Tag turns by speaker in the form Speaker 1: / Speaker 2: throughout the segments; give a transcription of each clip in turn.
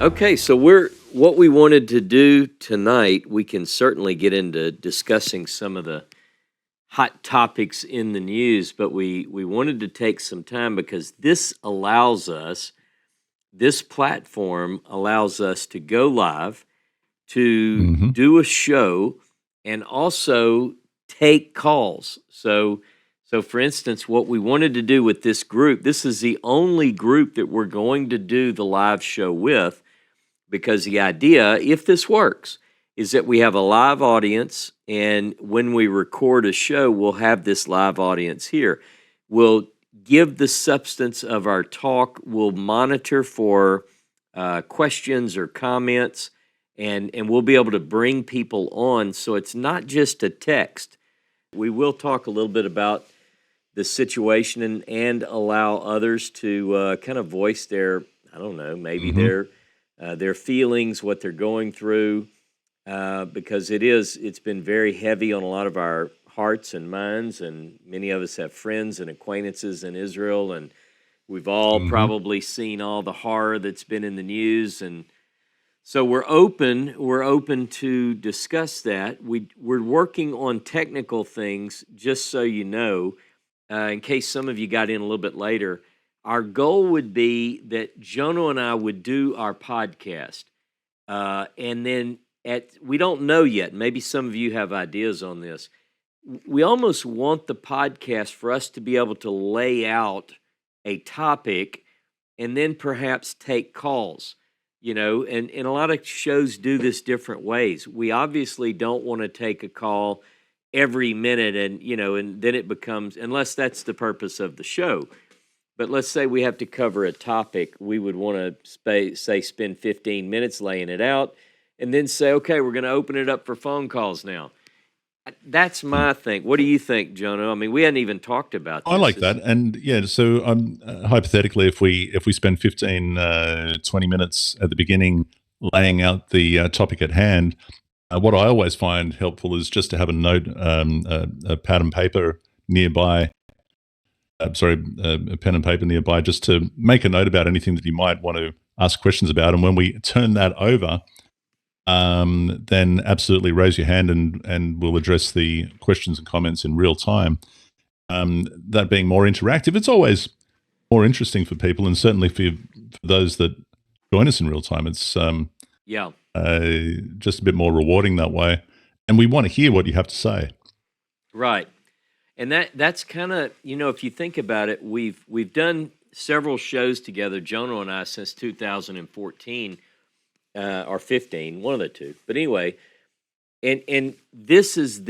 Speaker 1: Okay, so what we wanted to do tonight, we can certainly get into discussing some of the hot topics in the news, but we wanted to take some time because this platform allows us to go live, to do a show, and also take calls. So for instance, what we wanted to do with this group, this is the only group that we're going to do the live show with, because the idea, if this works, is that we have a live audience, and when we record a show, we'll have this live audience here. We'll give the substance of our talk, we'll monitor for questions or comments, and we'll be able to bring people on, so it's not just a text. We will talk a little bit about the situation and allow others to kind of voice their, I don't know, maybe their feelings, what they're going through, because it's been very heavy on a lot of our hearts and minds, and many of us have friends and acquaintances in Israel, and we've all probably seen all the horror that's been in the news, and so we're open to discuss that. We're working on technical things, just so you know, in case some of you got in a little bit later. Our goal would be that Jono and I would do our podcast, and then we don't know yet. Maybe some of you have ideas on this. We almost want the podcast for us to be able to lay out a topic and then perhaps take calls, and a lot of shows do this different ways. We obviously don't want to take a call every minute and then it becomes, unless that's the purpose of the show. But let's say we have to cover a topic, we would want to spend 15 minutes laying it out and then say, okay, we're going to open it up for phone calls now. That's my thing. What do you think, Jono? I mean, we hadn't even talked about this.
Speaker 2: I like that. And yeah, so hypothetically, if we spend 15, 20 minutes at the beginning laying out the topic at hand, what I always find helpful is just to have a note, a pad and paper nearby, a pen and paper nearby, just to make a note about anything that you might want to ask questions about. And when we turn that over, then absolutely raise your hand and we'll address the questions and comments in real time. That being more interactive, it's always more interesting for people, and certainly for those that join us in real time, it's just a bit more rewarding that way. And we want to hear what you have to say.
Speaker 1: Right. And that's kind of, if you think about it, we've done several shows together, Jono and I, since 2014 or 15, one of the two. But anyway, and this is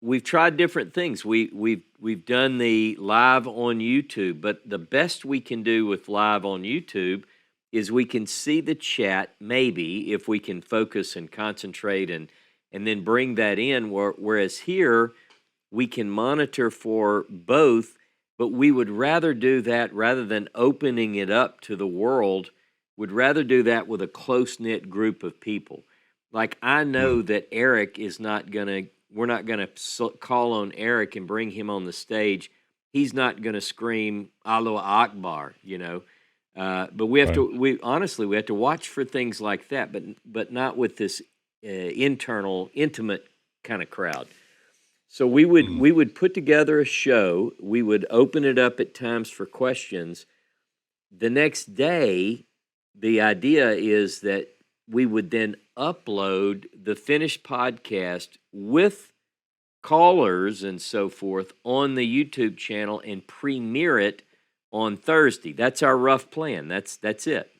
Speaker 1: we've tried different things. We've done the live on YouTube, but the best we can do with live on YouTube is we can see the chat, maybe, if we can focus and concentrate and then bring that in, whereas here we can monitor for both, but we would rather do that rather than opening it up to the world. Would rather do that with a close-knit group of people. Like, I know that Eric is we're not going to call on Eric and bring him on the stage. He's not going to scream Allahu Akbar, but we have to, honestly, we have to watch for things like that, but not with this internal, intimate kind of crowd. So we would put together a show. We would open it up at times for questions. The next day, the idea is that we would then upload the finished podcast with callers and so forth on the YouTube channel and premiere it on Thursday. That's our rough plan. That's it.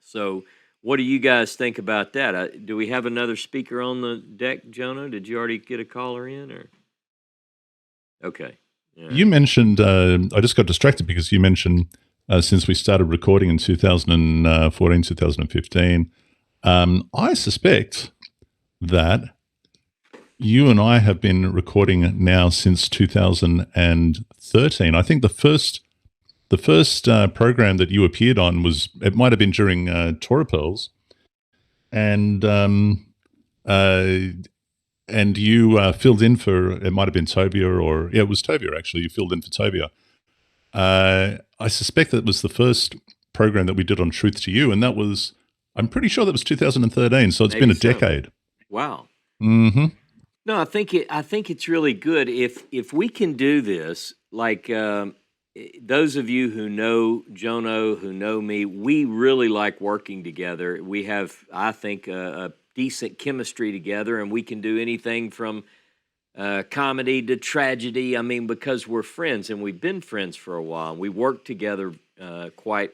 Speaker 1: So what do you guys think about that? Do we have another speaker on the deck, Jono? Did you already get a caller in? Or okay. Right.
Speaker 2: You mentioned, I just got distracted because you mentioned since we started recording in 2014, 2015, I suspect that you and I have been recording now since 2013. I think the first program that you appeared on it might have been during Torah Pearls, and you filled in for, it might have been Tobia, it was Tobia actually. You filled in for Tobia. I suspect that was the first program that we did on Truth to You, and that was I'm pretty sure that was 2013, so it's been
Speaker 1: Maybe
Speaker 2: a
Speaker 1: so.
Speaker 2: decade.
Speaker 1: Wow.
Speaker 2: Mm-hmm.
Speaker 1: No, I think it's really good if we can do this. Like those of you who know Jono, who know me, we really like working together. We have, I think, a decent chemistry together, and we can do anything from comedy to tragedy. I mean, because we're friends and we've been friends for a while. We work together quite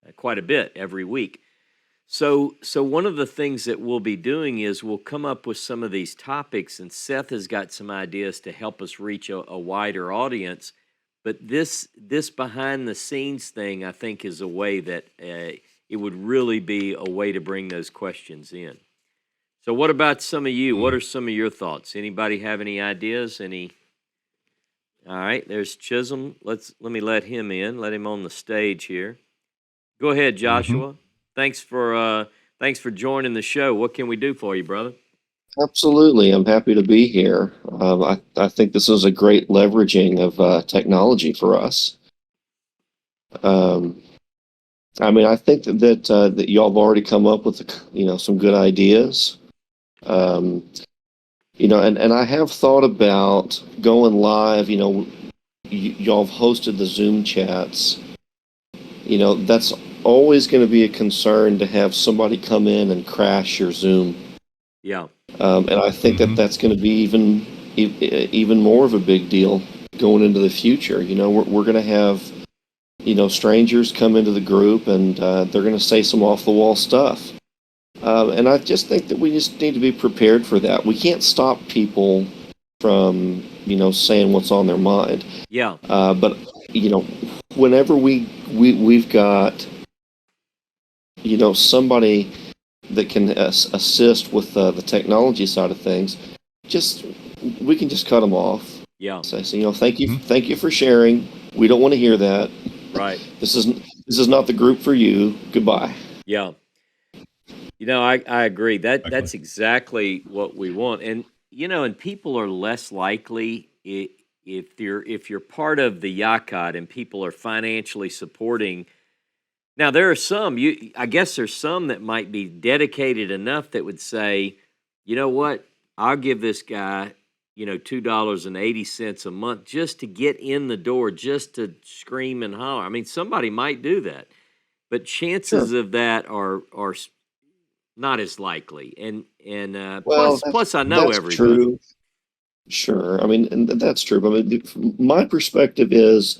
Speaker 1: a bit every week. So one of the things that we'll be doing is we'll come up with some of these topics, and Seth has got some ideas to help us reach a wider audience. But this behind the scenes thing, I think, is a way that it would really be a way to bring those questions in. So, what about some of you? What are some of your thoughts? Anybody have any ideas? Any? All right, there's Chisholm. Let me let him in. Let him on the stage here. Go ahead, Joshua. Thanks for joining the show. What can we do for you, brother?
Speaker 3: Absolutely. I'm happy to be here. I think this is a great leveraging of technology for us. I mean, I think that y'all have already come up with, some good ideas. And I have thought about going live. Y'all have hosted the Zoom chats. That's always going to be a concern to have somebody come in and crash your Zoom.
Speaker 1: Yeah.
Speaker 3: And I think that that's going to be even more of a big deal going into the future. We're going to have, strangers come into the group, and they're going to say some off the wall stuff. And I just think that we just need to be prepared for that. We can't stop people from, saying what's on their mind.
Speaker 1: Yeah.
Speaker 3: But whenever we've got, somebody that can assist with the technology side of things, we can just cut them off.
Speaker 1: Yeah.
Speaker 3: Say, thank you for sharing. We don't want to hear that.
Speaker 1: Right.
Speaker 3: This is not the group for you. Goodbye.
Speaker 1: Yeah. I agree. That's exactly what we want. And people are less likely if you're part of the Yachad and people are financially supporting. Now there are some, I guess there's some that might be dedicated enough that would say, you know what, I'll give this guy, $2.80 a month just to get in the door, just to scream and holler. I mean, somebody might do that, but chances of that are not as likely. And plus I know
Speaker 3: that's
Speaker 1: everybody.
Speaker 3: True. Sure. I mean, and that's true. But I mean, my perspective is,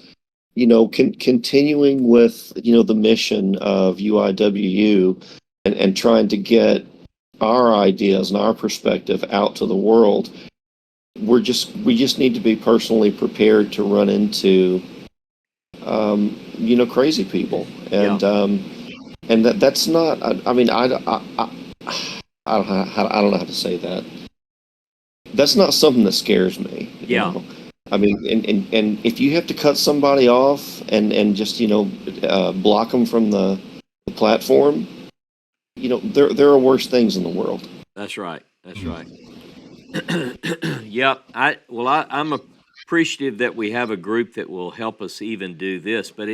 Speaker 3: continuing with, the mission of UIWU and trying to get our ideas and our perspective out to the world. We just need to be personally prepared to run into, crazy people. And that's not, I mean, I don't know how to say that. That's not something that scares me.
Speaker 1: Yeah.
Speaker 3: I mean, and if you have to cut somebody off and just, block them from the platform, there are worse things in the world.
Speaker 1: That's right. That's right. Yep. I'm appreciative that we have a group that will help us even do this. But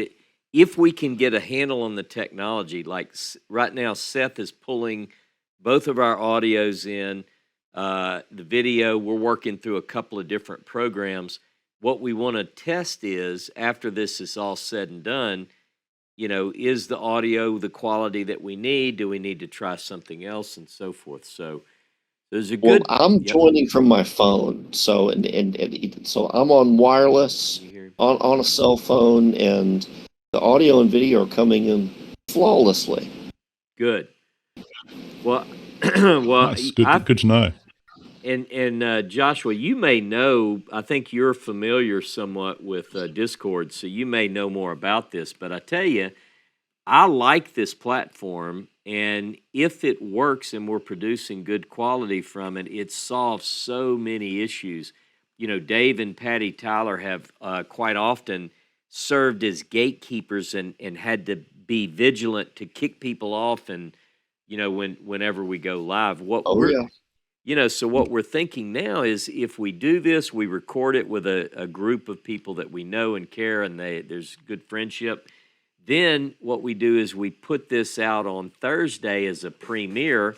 Speaker 1: if we can get a handle on the technology, like right now, Seth is pulling both of our audios in, the video. We're working through a couple of different programs. What we want to test is, after this is all said and done, is the audio the quality that we need? Do we need to try something else, and so forth? So there's a good.
Speaker 3: Well, I'm joining from my phone, so so I'm on wireless on a cell phone, and the audio and video are coming in flawlessly.
Speaker 1: Good. Well,
Speaker 2: Nice. Good to know.
Speaker 1: And Joshua, you may know. I think you're familiar somewhat with Discord, so you may know more about this. But I tell you, I like this platform, and if it works and we're producing good quality from it, it solves so many issues. Dave and Patty Tyler have quite often served as gatekeepers and had to be vigilant to kick people off, and whenever we go live. So what we're thinking now is, if we do this, we record it with a group of people that we know and care, and there's good friendship. Then what we do is we put this out on Thursday as a premiere,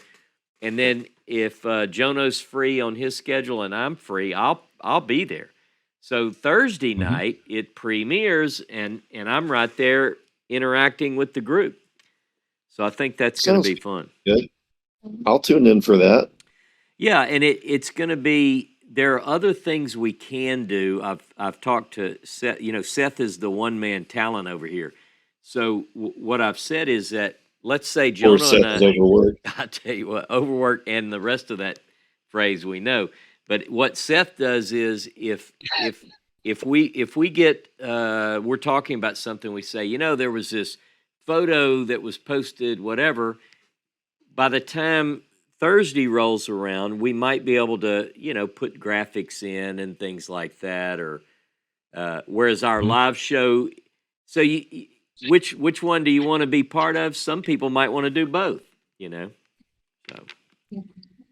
Speaker 1: and then if Jono's free on his schedule and I'm free, I'll be there. So Thursday night it premieres, and I'm right there interacting with the group. So I think that's going to be fun.
Speaker 3: Good. I'll tune in for that.
Speaker 1: Yeah, and it's going to be. There are other things we can do. I've talked to Seth. You know, Seth is the one-man talent over here. So what I've said is that, let's say Jono
Speaker 3: Seth
Speaker 1: and
Speaker 3: is overworked.
Speaker 1: I tell you what, overworked, and the rest of that phrase we know. But what Seth does is if we get we're talking about something, we say, you know, there was this photo that was posted, whatever. By the time Thursday rolls around, we might be able to, you know, put graphics in and things like that, or whereas our live show. So which one do you want to be part of? Some people might want to do both, you know. So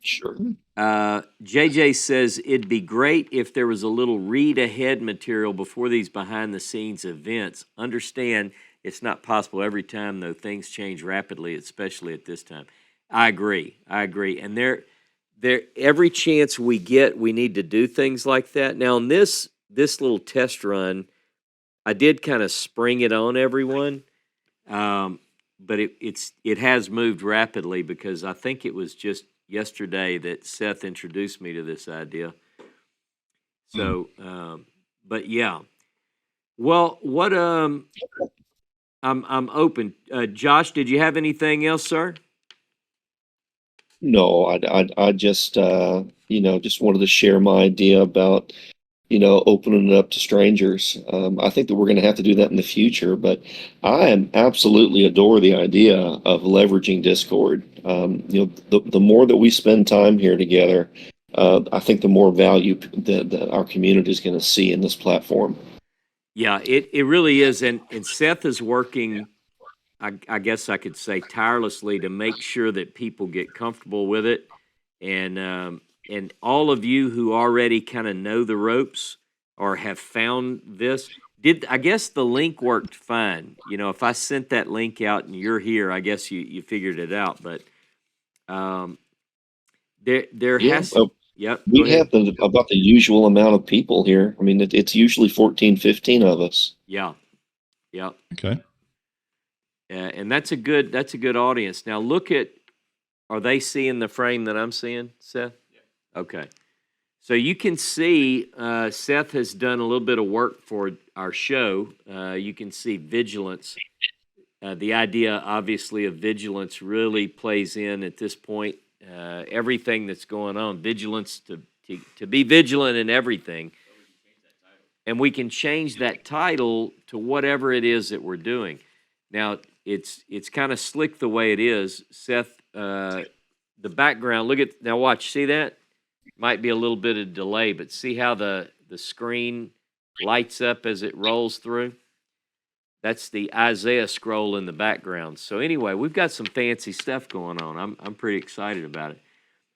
Speaker 3: Sure.
Speaker 1: JJ says it'd be great if there was a little read ahead material before these behind the scenes events. Understand it's not possible every time, though. Things change rapidly, especially at this time. I agree. And there every chance we get, we need to do things like that. Now, in this little test run, I did kind of spring it on everyone, but it has moved rapidly, because I think it was just yesterday that Seth introduced me to this idea. So, but yeah. Well, what I'm open. Josh, did you have anything else, sir?
Speaker 3: No, I just just wanted to share my idea about opening it up to strangers. I think that we're going to have to do that in the future, but I am absolutely adore the idea of leveraging Discord. The more that we spend time here together, I think the more value that our community is going to see in this platform.
Speaker 1: Yeah, it really is, and Seth is working, I guess I could say, tirelessly to make sure that people get comfortable with it, and all of you who already kind of know the ropes or have found this, I guess the link worked fine. You know, if I sent that link out and you're here, I guess you figured it out. But there has. Yep.
Speaker 3: We have about the usual amount of people here. I mean, it's usually 14, 15 of us.
Speaker 1: Yeah. Yep.
Speaker 2: Okay.
Speaker 1: And that's a good audience. Now look at. Are they seeing the frame that I'm seeing, Seth? Okay. So you can see Seth has done a little bit of work for our show. You can see vigilance. The idea, obviously, of vigilance really plays in at this point. Everything that's going on, vigilance, to be vigilant in everything. And we can change that title to whatever it is that we're doing. Now, it's kind of slick the way it is. Seth, the background, now watch, see that? Might be a little bit of delay, but see how the screen lights up as it rolls through? That's the Isaiah scroll in the background. So anyway, we've got some fancy stuff going on. I'm pretty excited about it.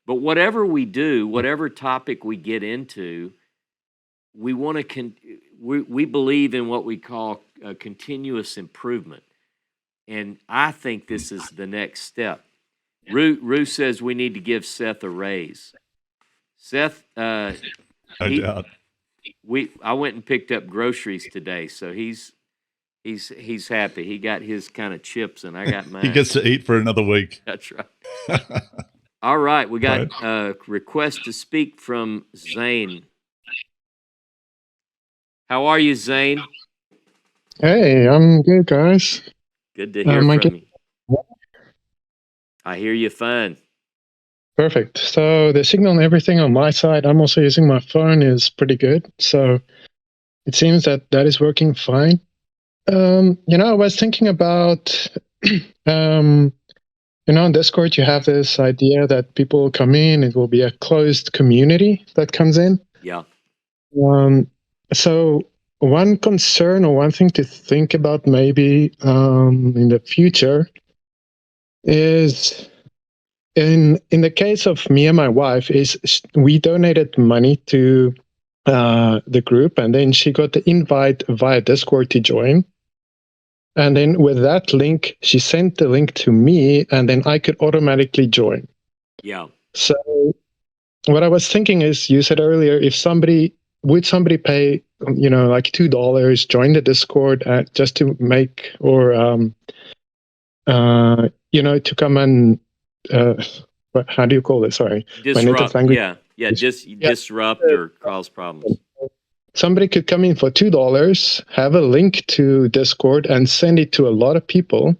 Speaker 1: But whatever we do, whatever topic we get into, we want to we believe in what we call continuous improvement. And I think this is the next step. Rue says we need to give Seth a raise. Seth,
Speaker 2: no doubt.
Speaker 1: I went and picked up groceries today, so he's happy. He got his kind of chips, and I got mine.
Speaker 2: He gets to eat for another week.
Speaker 1: That's right. All right, we got a request to speak from Zane. How are you, Zane?
Speaker 4: Hey, I'm good, guys.
Speaker 1: Good to hear from you. I hear you fine.
Speaker 4: Perfect. So the signal and everything on my side, I'm also using my phone, is pretty good. So it seems that is working fine. I was thinking about, on Discord, you have this idea that people come in, it will be a closed community that comes in.
Speaker 1: Yeah.
Speaker 4: So one concern or one thing to think about maybe in the future is, in the case of me and my wife, is we donated money to the group, and then she got the invite via Discord to join. And then with that link, she sent the link to me, and then I could automatically join.
Speaker 1: Yeah.
Speaker 4: So what I was thinking is, you said earlier, if somebody pay, like $2, join the Discord just to make, or to come and how do you call it? Sorry, my native
Speaker 1: Disrupt.
Speaker 4: language.
Speaker 1: Yeah. Disrupt or cause problems.
Speaker 4: Somebody could come in for $2, have a link to Discord, and send it to a lot of people.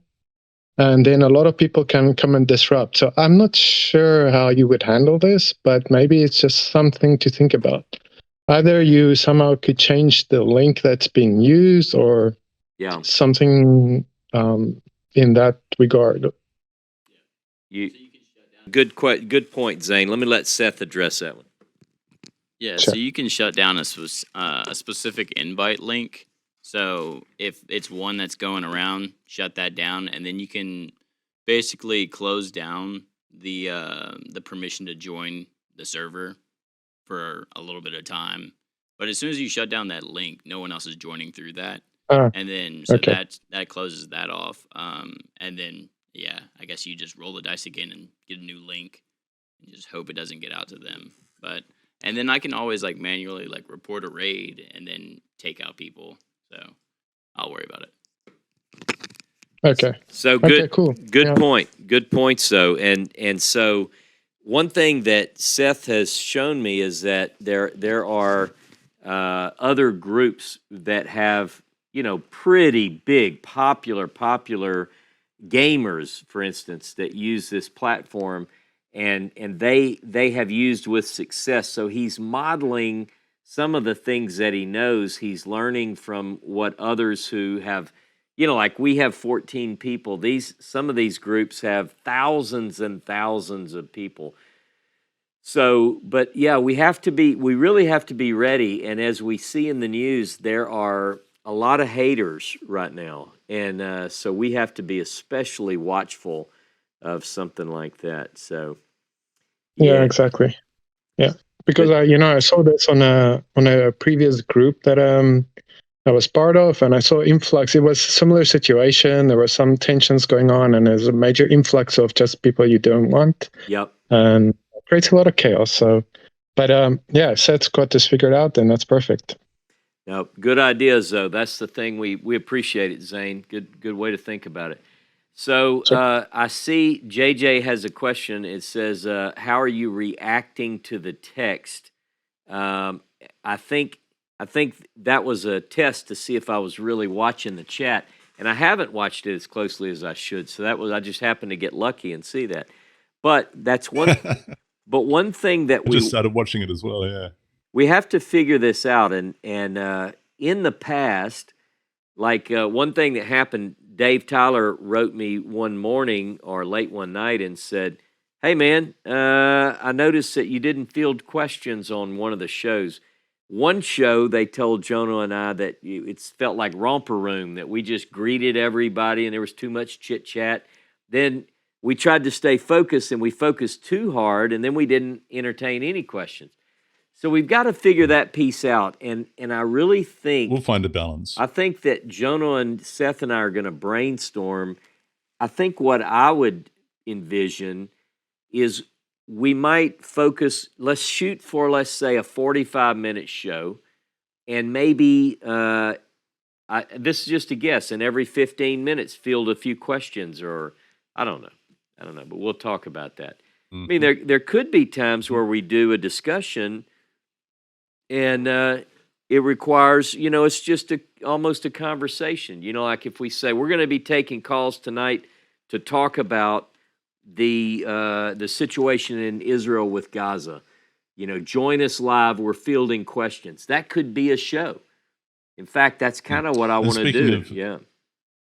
Speaker 4: And then a lot of people can come and disrupt. So I'm not sure how you would handle this, but maybe it's just something to think about. Either you somehow could change the link that's being used, or something in that regard.
Speaker 1: Good point, Zane. Let me let Seth address that one.
Speaker 5: Yeah, so you can shut down a specific invite link. So if it's one that's going around, shut that down, and then you can basically close down the permission to join the server for a little bit of time. But as soon as you shut down that link, no one else is joining through that, and then that closes that off. And then I guess you just roll the dice again and get a new link, and just hope it doesn't get out to them. And then I can always manually report a raid and then take out people. So I'll worry about it.
Speaker 4: Okay.
Speaker 1: So good.
Speaker 4: Okay, cool.
Speaker 1: Good point. Good point. So and so one thing that Seth has shown me is that there are other groups that have pretty big popular gamers, for instance, that use this platform. And they have used with success. So he's modeling some of the things that he knows. He's learning from what others who have, like we have 14 people. Some of these groups have thousands and thousands of people. So, but we really have to be ready. And as we see in the news, there are a lot of haters right now. And so we have to be especially watchful of something like that. So
Speaker 4: yeah, exactly. Yeah, because I saw this on a previous group that I was part of, and I saw influx. It was a similar situation. There were some tensions going on, and there's a major influx of just people you don't want.
Speaker 1: Yep.
Speaker 4: And it creates a lot of chaos. So, but Seth's got this figured out, and that's perfect.
Speaker 1: No, good ideas though. That's the thing. We appreciate it, Zane. Good way to think about it. So I see JJ has a question. It says, "How are you reacting to the text?" I think that was a test to see if I was really watching the chat, and I haven't watched it as closely as I should. So I just happened to get lucky and see that. But that's one. But one thing that
Speaker 2: I just started watching it as well. Yeah,
Speaker 1: we have to figure this out, and in the past, one thing that happened. Dave Tyler wrote me one morning or late one night and said, "Hey man, I noticed that you didn't field questions on one of the shows. One show they told Jono and I that it felt like romper room, that we just greeted everybody and there was too much chit chat. Then we tried to stay focused and we focused too hard, and then we didn't entertain any questions. So we've got to figure that piece out, and I really think
Speaker 2: we'll find a balance.
Speaker 1: I think that Jono and Seth and I are going to brainstorm. I think what I would envision is we might focus. Let's shoot for, let's say, a 45-minute show, and maybe this is just a guess. And every 15 minutes, field a few questions, or I don't know, but we'll talk about that. Mm-hmm. I mean, there could be times where we do a discussion. And it requires, it's just almost a conversation. Like if we say we're going to be taking calls tonight to talk about the situation in Israel with Gaza. Join us live. We're fielding questions. That could be a show. In fact, that's kind of what I want to do.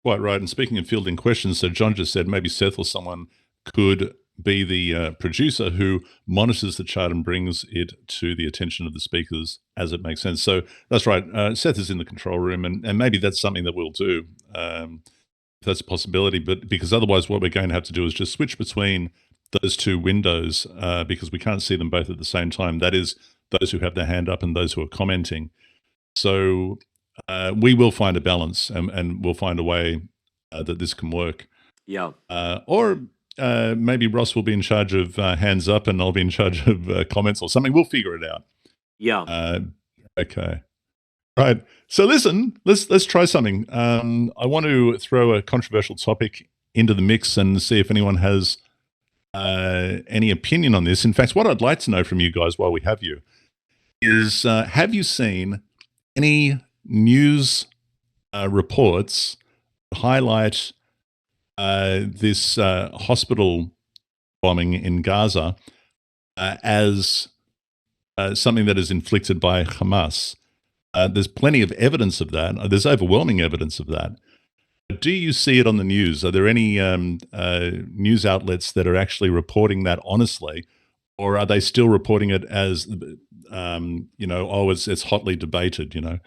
Speaker 2: Quite right. And speaking of fielding questions, so John just said maybe Seth or someone could be the producer who monitors the chat and brings it to the attention of the speakers as it makes sense. So that's right. Seth is in the control room, and maybe that's something that we'll do. That's a possibility, but because otherwise what we're going to have to do is just switch between those two windows because we can't see them both at the same time. That is those who have their hand up and those who are commenting. So we will find a balance, and we'll find a way that this can work.
Speaker 1: Yeah.
Speaker 2: Or maybe Ross will be in charge of hands up, and I'll be in charge of comments or something. We'll figure it out.
Speaker 1: Yeah.
Speaker 2: Okay. Right. So listen, let's try something. I want to throw a controversial topic into the mix and see if anyone has any opinion on this. In fact, what I'd like to know from you guys while we have you is, have you seen any news reports highlight this hospital bombing in Gaza as something that is inflicted by Hamas? There's plenty of evidence of that. There's overwhelming evidence of that. Do you see it on the news? Are there any news outlets that are actually reporting that honestly, or are they still reporting it as, it's hotly debated?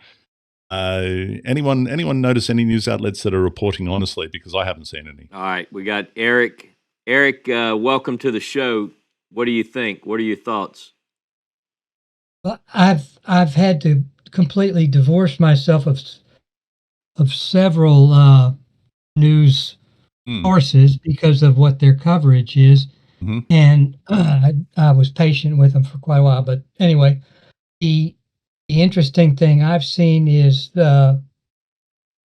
Speaker 2: Anyone notice any news outlets that are reporting honestly? Because I haven't seen any.
Speaker 1: All right, we got Eric. Eric, welcome to the show. What do you think? What are your thoughts?
Speaker 6: Well, I've had to completely divorce myself of several news sources because of what their coverage is, and I was patient with them for quite a while. But anyway, the interesting thing I've seen is through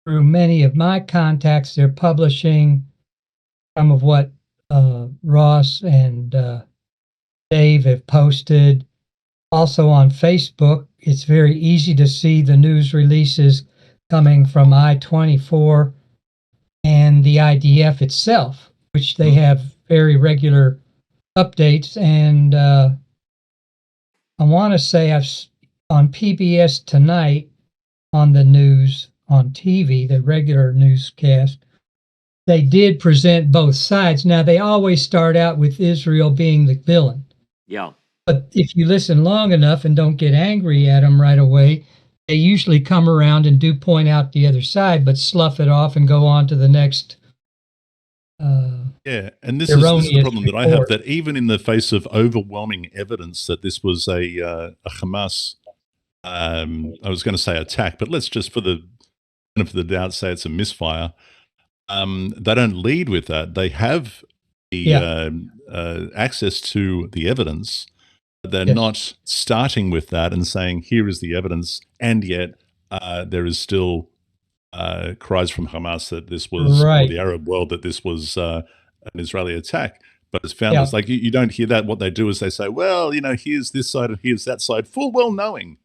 Speaker 6: many of my contacts, they're publishing some of what Ross and Dave have posted. Also on Facebook, it's very easy to see the news releases coming from I-24 and the IDF itself, which they have very regular updates. And I want to say on PBS tonight, on the news, on TV, the regular newscast, they did present both sides. Now, they always start out with Israel being the villain.
Speaker 1: Yeah.
Speaker 6: But if you listen long enough and don't get angry at them right away, they usually come around and do point out the other side, but slough it off and go on to the next.
Speaker 2: And this is the problem that I have, that even in the face of overwhelming evidence that this was a Hamas, I was going to say attack, but let's just for the benefit of the doubt say it's a misfire. They don't lead with that. They have the access to the evidence. They're not starting with that and saying, here is the evidence, and yet there is still cries from Hamas that this was, or the Arab world, that this was an Israeli attack. But it's found it's like you don't hear that. What they do is they say, well, here's this side and here's that side, full well knowing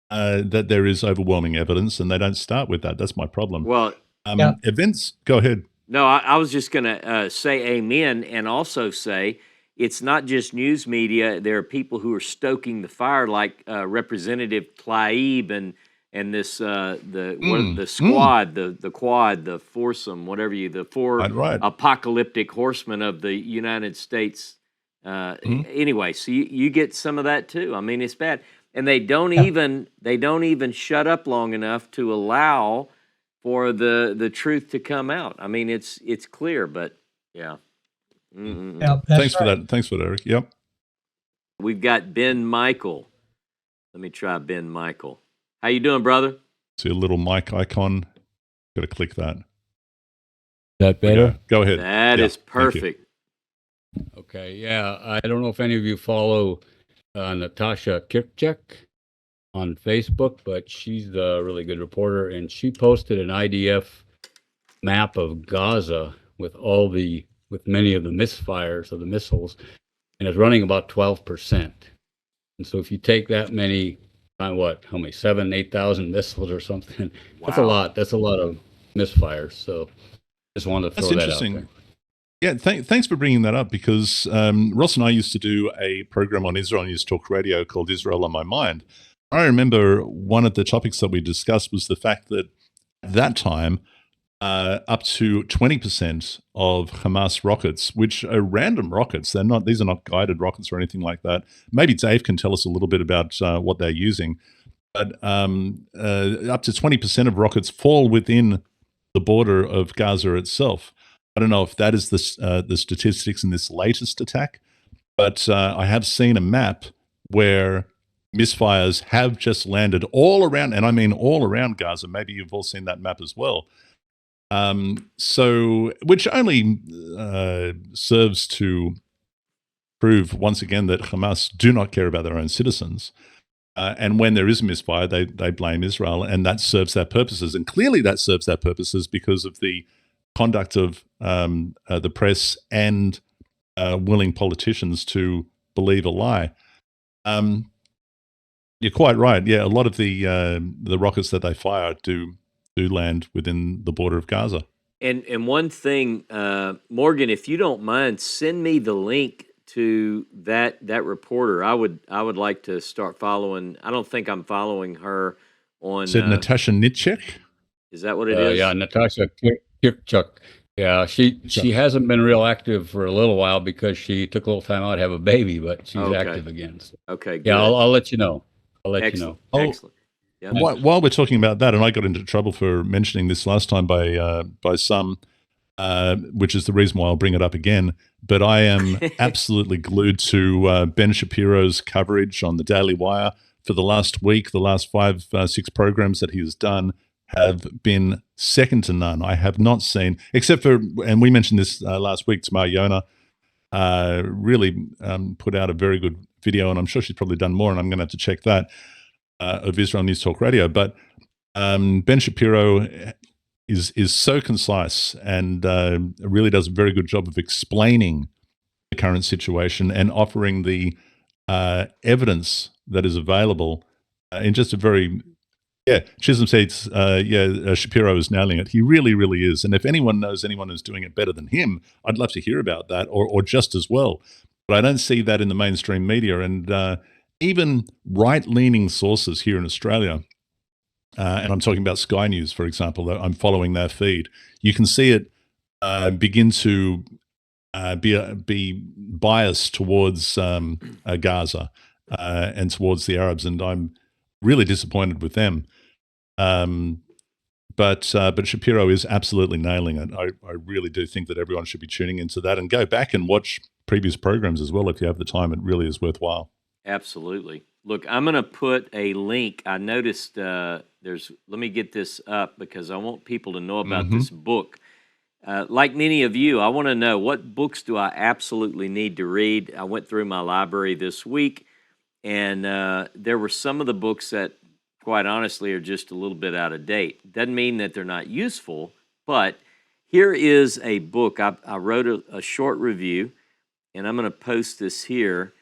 Speaker 2: that there is overwhelming evidence, and they don't start with that. That's my problem.
Speaker 1: Well,
Speaker 2: events, go ahead.
Speaker 1: No, I was just going to say amen and also say, it's not just news media. There are people who are stoking the fire, like Representative Tlaib and this the squad, the quad, the foursome, whatever the four apocalyptic horsemen of the United States. Anyway, so you get some of that too. I mean, it's bad, and they don't even shut up long enough to allow for the truth to come out. I mean, it's clear, but yeah.
Speaker 2: Thanks for that. Thanks for that, Eric. Yep.
Speaker 1: We've got Ben Michael. Let me try Ben Michael. How you doing, brother?
Speaker 2: See a little mic icon. Got to click that. Is
Speaker 7: that better?
Speaker 2: Go ahead.
Speaker 1: That is perfect.
Speaker 7: Okay. Yeah. I don't know if any of you follow Natasha Kirchek on Facebook, but she's a really good reporter, and she posted an IDF map of Gaza with many of the misfires of the missiles, and it's running about 12%. And so if you take that many, how many, 8,000 missiles or something, that's a lot. That's a lot of misfires. So just wanted to throw that out there.
Speaker 2: Yeah, thanks for bringing that up, because Ross and I used to do a program on Israel News Talk Radio called Israel on My Mind. I remember one of the topics that we discussed was the fact that at that time, up to 20% of Hamas rockets, which are random rockets, these are not guided rockets or anything like that. Maybe Dave can tell us a little bit about what they're using. But up to 20% of rockets fall within the border of Gaza itself. I don't know if that is the statistics in this latest attack, but I have seen a map where misfires have just landed all around, and I mean all around Gaza. Maybe you've all seen that map as well. So, which only serves to prove once again that Hamas do not care about their own citizens. And when there is a misfire, they blame Israel, and that serves their purposes. And clearly that serves their purposes because of the conduct of the press and willing politicians to believe a lie. You're quite right. Yeah, a lot of the rockets that they fire do land within the border of Gaza.
Speaker 1: And one thing, Morgan, if you don't mind, send me the link to that reporter. I would like to start following. I don't think I'm following her on.
Speaker 2: Said Natasha Nitschek?
Speaker 1: Is that what it is?
Speaker 7: Yeah, Natasha Kirchuk. Yeah, she hasn't been real active for a little while because she took a little time out to have a baby, but she's active again. So.
Speaker 1: Okay, good.
Speaker 7: Yeah, I'll let you know.
Speaker 1: Excellent.
Speaker 2: Excellent. Yep. While we're talking about that, and I got into trouble for mentioning this last time by some, which is the reason why I'll bring it up again. But I am absolutely glued to Ben Shapiro's coverage on the Daily Wire for the last week. The last 6 programs that he has done have been second to none. I have not seen, except for, and we mentioned this last week, Tamar Jono really put out a very good video, and I'm sure she's probably done more, and I'm going to have to check that, of Israel News Talk Radio. But Ben Shapiro is so concise and really does a very good job of explaining the current situation and offering the evidence that is available in just a very, Chisholm says, Shapiro is nailing it. He really, really is. And if anyone knows anyone who's doing it better than him, I'd love to hear about that or just as well. But I don't see that in the mainstream media. And even right-leaning sources here in Australia, and I'm talking about Sky News, for example, I'm following their feed. You can see it begin to be biased towards Gaza and towards the Arabs, and I'm really disappointed with them. But Shapiro is absolutely nailing it. I really do think that everyone should be tuning into that and go back and watch previous programs as well if you have the time. It really is worthwhile.
Speaker 1: Absolutely. Look, I'm going to put a link. I noticed let me get this up because I want people to know about this book. Like many of you, I want to know, what books do I absolutely need to read? I went through my library this week, and there were some of the books that, quite honestly, are just a little bit out of date. Doesn't mean that they're not useful, but here is a book. I wrote a short review, and I'm going to post this here.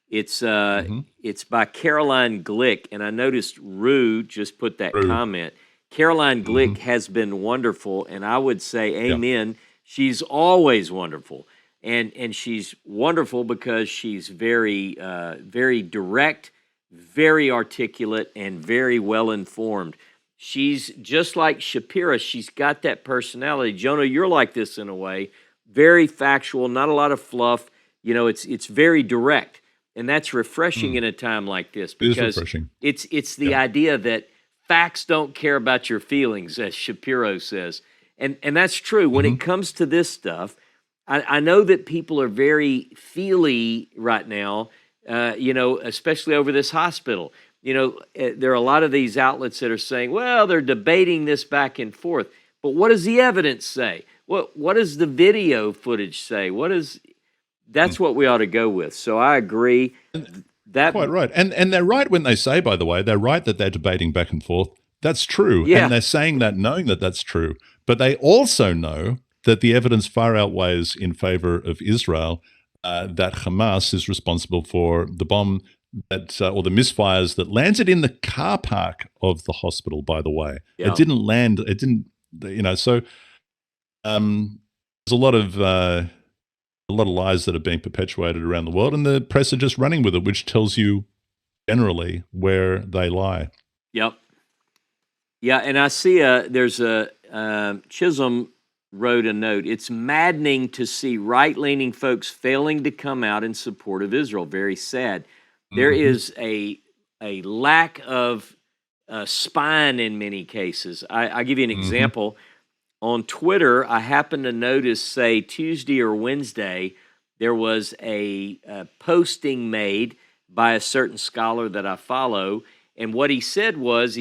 Speaker 1: It's by Caroline Glick, and I noticed Rue just put that comment. Caroline Glick has been wonderful, and I would say amen. Yeah. She's always wonderful, and she's wonderful because she's very very direct, very articulate, and very well informed. She's just like Shapiro. She's got that personality. Jono, you're like this in a way. Very factual, not a lot of fluff. You know, it's very direct. And that's refreshing in a time like this because it's the idea that facts don't care about your feelings, as Shapiro says. And that's true. When it comes to this stuff, I know that people are very feely right now, especially over this hospital. There are a lot of these outlets that are saying, well, they're debating this back and forth. But what does the evidence say? What does the video footage say? That's what we ought to go with. So I agree.
Speaker 2: Quite right. And they're right when they say, by the way, they're right that they're debating back and forth. That's true. Yeah. And they're saying that knowing that that's true. But they also know that the evidence far outweighs in favor of Israel, that Hamas is responsible for the bomb that, or the misfires that landed in the car park of the hospital, by the way. Yeah. It didn't land, so there's a lot of lies that are being perpetuated around the world, and the press are just running with it, which tells you generally where they lie.
Speaker 1: Yep. Yeah, and I see there's Chisholm wrote a note. It's maddening to see right-leaning folks failing to come out in support of Israel. Very sad. There is a lack of spine in many cases. I'll give you an example. On Twitter, I happened to notice, say, Tuesday or Wednesday, there was a posting made by a certain scholar that I follow. And what he said was,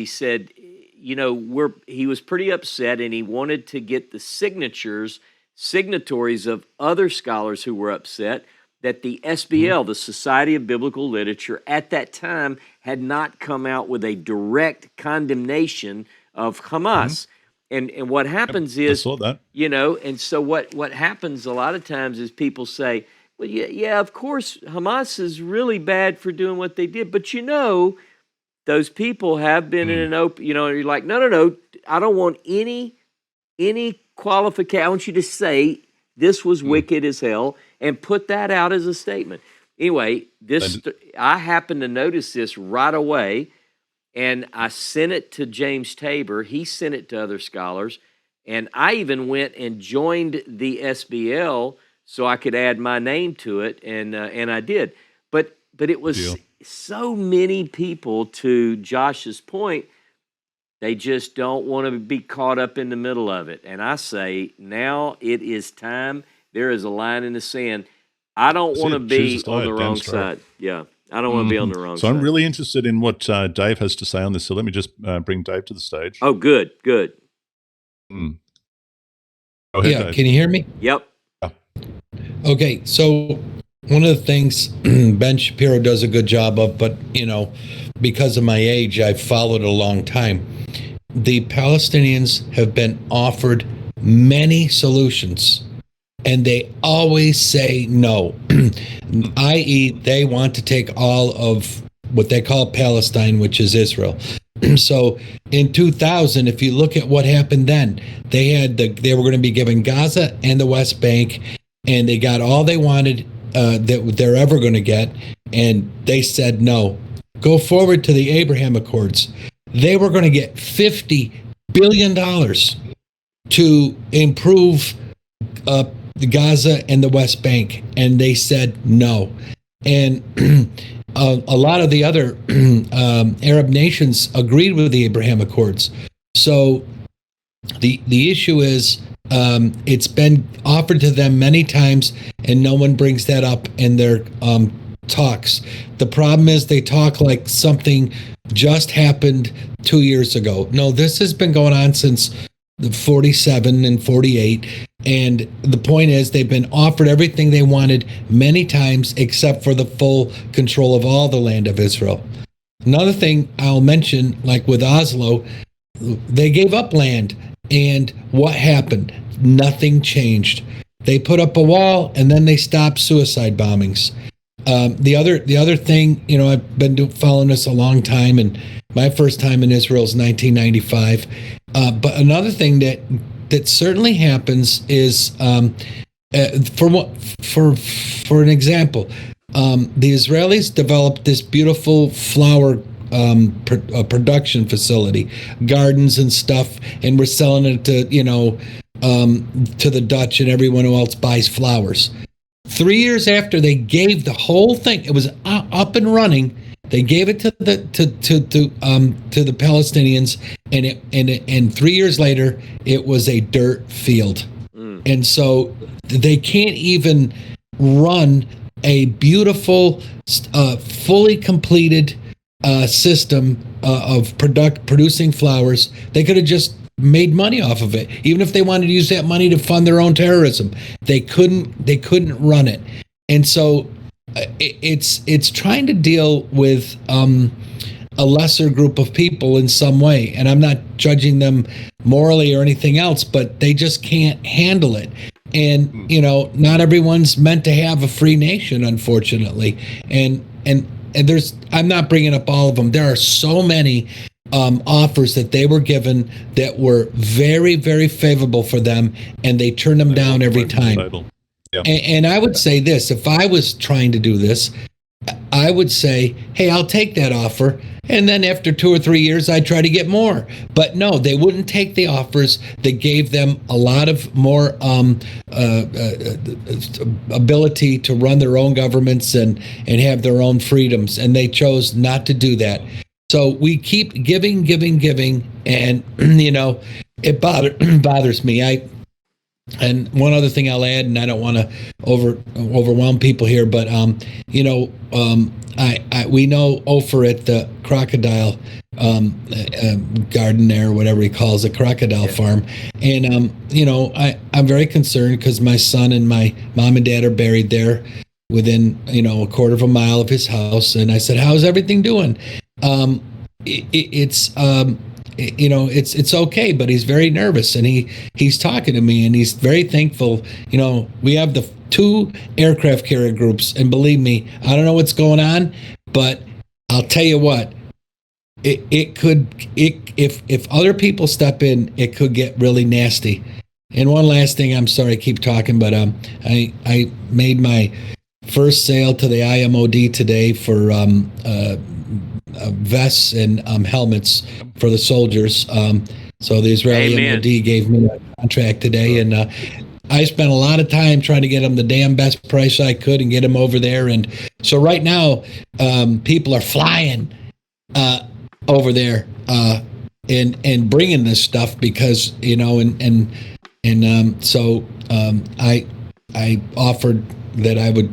Speaker 1: he was pretty upset, and he wanted to get the signatories of other scholars who were upset that the SBL, the Society of Biblical Literature, at that time had not come out with a direct condemnation of Hamas. And what happens is,
Speaker 2: I saw that.
Speaker 1: And so what happens a lot of times is people say, well, yeah, of course, Hamas is really bad for doing what they did. But, those people have been in an open, you're like, no, I don't want any qualification. I want you to say this was wicked as hell and put that out as a statement. Anyway, I happened to notice this right away, and I sent it to James Tabor. He sent it to other scholars, and I even went and joined the SBL so I could add my name to it, and I did. But it was so many people, to Josh's point, they just don't want to be caught up in the middle of it. And I say, now it is time. There is a line in the sand. I don't want to be on the wrong side. Yeah, I don't want to be on the wrong side.
Speaker 2: So I'm really interested in what Dave has to say on this. So let me just bring Dave to the stage.
Speaker 1: Oh, good.
Speaker 2: Go ahead, Dave.
Speaker 8: Can you hear me?
Speaker 1: Yep.
Speaker 8: Okay, so one of the things Ben Shapiro does a good job of, but, because of my age, I've followed a long time. The Palestinians have been offered many solutions, and they always say no, i.e. they want to take all of what they call Palestine, which is Israel. So in 2000, if you look at what happened then, they were going to be given Gaza and the West Bank, and they got all they wanted that they're ever going to get, and they said no. Go forward to the Abraham Accords. They were going to get $50 billion to improve Gaza and the West Bank, and they said no. And a lot of the other Arab nations agreed with the Abraham Accords. So the issue is, it's been offered to them many times, and no one brings that up in their talks. The problem is they talk like something just happened 2 years ago. No, this has been going on since 47 and 48. And the point is, they've been offered everything they wanted many times, except for the full control of all the land of Israel. Another thing I'll mention, like with Oslo, they gave up land. And what happened? Nothing changed. They put up a wall, and then they stopped suicide bombings. The other thing, I've been following this a long time, and my first time in Israel is 1995. But another thing that certainly happens is, for an example, the Israelis developed this beautiful flower production facility, gardens and stuff, and we're selling it to the Dutch and everyone who else buys flowers. 3 years after they gave the whole thing, it was up and running. They gave it to the Palestinians, and 3 years later, it was a dirt field, and so they can't even run a beautiful, fully completed system of producing flowers. They could have just made money off of it, even if they wanted to use that money to fund their own terrorism. They couldn't run it, and so it's trying to deal with a lesser group of people in some way. And I'm not judging them morally or anything else, but they just can't handle it. And not everyone's meant to have a free nation, unfortunately. And there's, I'm not bringing up all of them. There are so many offers that they were given that were very, very favorable for them, and they turned them down every time. Yeah. And I would say this, if I was trying to do this, I would say, hey, I'll take that offer. And then after 2 or 3 years, I'd try to get more. But no, they wouldn't take the offers that gave them a lot of more ability to run their own governments and have their own freedoms. And they chose not to do that. So we keep giving. And, it bothers me. And one other thing I'll add, and I don't want to overwhelm people here, but we know Ofer at the crocodile garden there, whatever he calls it, crocodile farm, and I'm very concerned because my son and my mom and dad are buried there within a quarter of a mile of his house, and I said, "How's everything doing?" It's okay, but he's very nervous, and he's talking to me, and he's very thankful. We have the 2 aircraft carrier groups, and believe me, I don't know what's going on, but I'll tell you what, if other people step in, it could get really nasty. And one last thing, I'm sorry I keep talking, but I made my first sale to the IMOD today for vests and helmets for the soldiers. So the Israeli MOD gave me a contract today, and I spent a lot of time trying to get them the damn best price I could and get them over there. And so right now, people are flying over there and bringing this stuff because so I offered that I would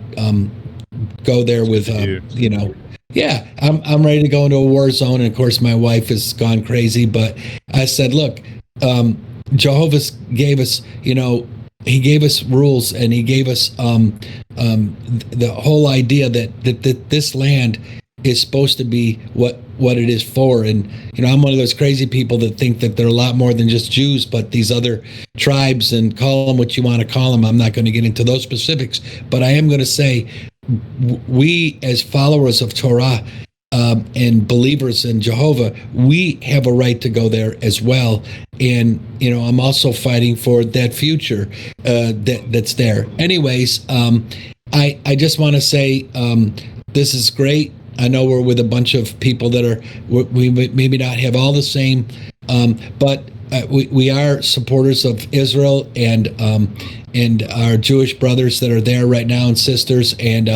Speaker 8: go there with yeah, I'm ready to go into a war zone, and of course my wife has gone crazy. But I said, look, Jehovah gave us, he gave us rules, and he gave us the whole idea that this land is supposed to be what it is for. And I'm one of those crazy people that think that they're a lot more than just Jews, but these other tribes, and call them what you want to call them. I'm not going to get into those specifics, but I am going to say, we as followers of Torah and believers in Jehovah, we have a right to go there as well. And I'm also fighting for that future that's there. Anyways, I just want to say this is great. I know we're with a bunch of people that we maybe not have all the same, but we are supporters of Israel and our Jewish brothers that are there right now and sisters, and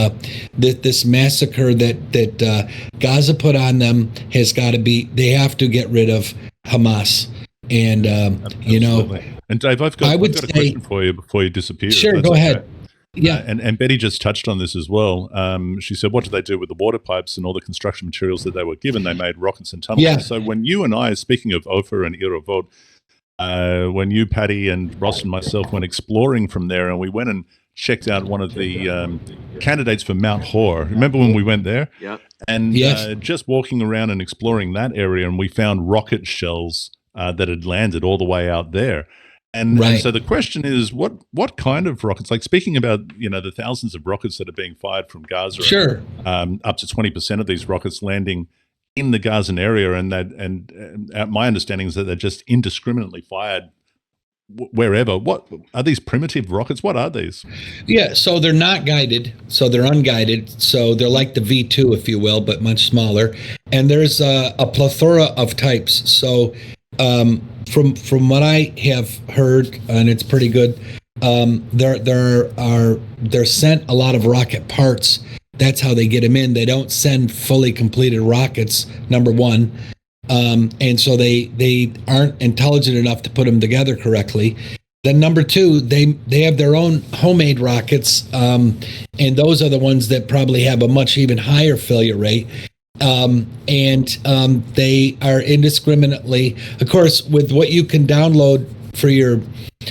Speaker 8: this massacre that Gaza put on them has got to be. They have to get rid of Hamas, and
Speaker 2: And Dave, I've got a question for you before you disappear.
Speaker 8: Sure, go ahead. Yeah,
Speaker 2: and Betty just touched on this as well. She said, what did they do with the water pipes and all the construction materials that they were given? They made rockets and tunnels.
Speaker 8: Yeah.
Speaker 2: So when you and I, speaking of Ofer and Iravot, when you, Patty, and Ross and myself went exploring from there, and we went and checked out one of the candidates for Mount Hor. Remember when we went there?
Speaker 1: Yeah.
Speaker 2: And just walking around and exploring that area, and we found rocket shells that had landed all the way out there. And so the question is, what kind of rockets? Like, speaking about the thousands of rockets that are being fired from Gaza,
Speaker 8: sure,
Speaker 2: up to 20% of these rockets landing in the Gazan area, and my understanding is that they're just indiscriminately fired wherever. What are these primitive rockets? What are these?
Speaker 8: Yeah, so they're not guided, so they're unguided, so they're like the V2, if you will, but much smaller. And there's a plethora of types. So from what I have heard, and it's pretty good, they're sent a lot of rocket parts. That's how they get them in. They don't send fully completed rockets, number one. And so they aren't intelligent enough to put them together correctly. Then number two, they have their own homemade rockets, and those are the ones that probably have a much even higher failure rate. And they are indiscriminately, of course, with what you can download for your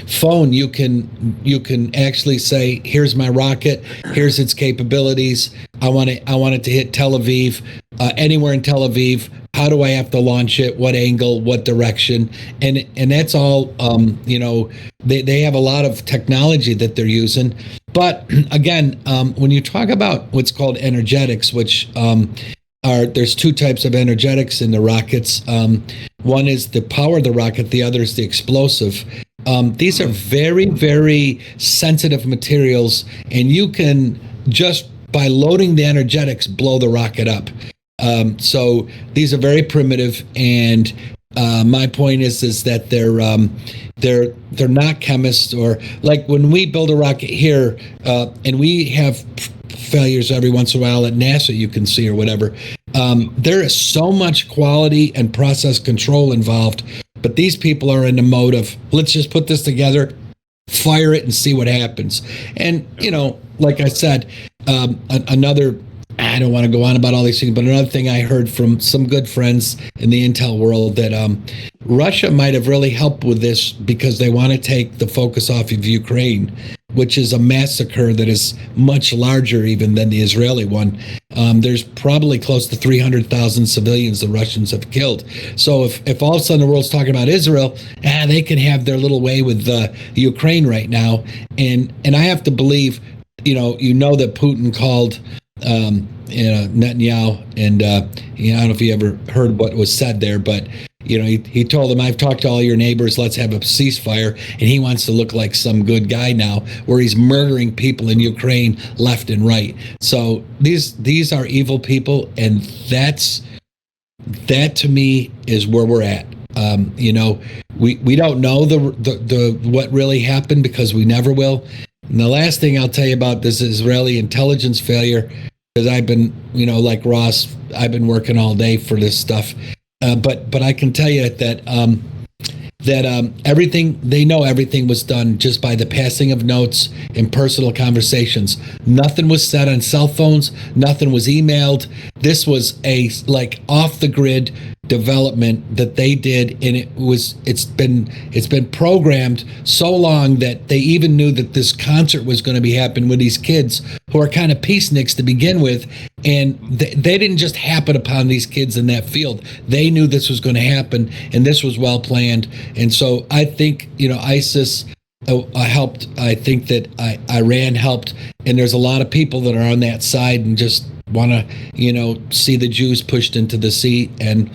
Speaker 8: phone, you can actually say, here's my rocket, here's its capabilities. I want it to hit Tel Aviv, anywhere in Tel Aviv. How do I have to launch it? What angle? What direction? And that's all. They have a lot of technology that they're using. But again, when you talk about what's called energetics, which there's two types of energetics in the rockets. One is the power of the rocket. The other is the explosive. These are very, very sensitive materials, and you can just by loading the energetics blow the rocket up. So these are very primitive, and my point is that they're not chemists, or like when we build a rocket here, and we have failures every once in a while at NASA, you can see, or whatever. There is so much quality and process control involved, but these people are in the mode of, let's just put this together fire it and see what happens. And, like I said, another, I don't want to go on about all these things, but another thing I heard from some good friends in the intel world that Russia might have really helped with this because they want to take the focus off of Ukraine, which is a massacre that is much larger even than the Israeli one. There's probably close to 300,000 civilians the Russians have killed. So if all of a sudden the world's talking about Israel, they can have their little way with Ukraine right now. And I have to believe, that Putin called Netanyahu, and I don't know if you ever heard what was said there, but he told him, I've talked to all your neighbors, let's have a ceasefire, and he wants to look like some good guy now, where he's murdering people in Ukraine left and right. So these are evil people, and that to me is where we're at. We don't know the what really happened, because we never will. And the last thing I'll tell you about this Israeli intelligence failure, because I've been, like Ross, I've been working all day for this stuff. But I can tell you that everything was done just by the passing of notes and personal conversations. Nothing was said on cell phones. Nothing was emailed. This was a off the grid development that they did, and it's been programmed so long that they even knew that this concert was going to be happening with these kids who are kind of peaceniks to begin with, and they didn't just happen upon these kids in that field. They knew this was going to happen, and this was well planned. And so I think ISIS helped. I think that Iran helped, and there's a lot of people that are on that side and just want to see the Jews pushed into the sea. And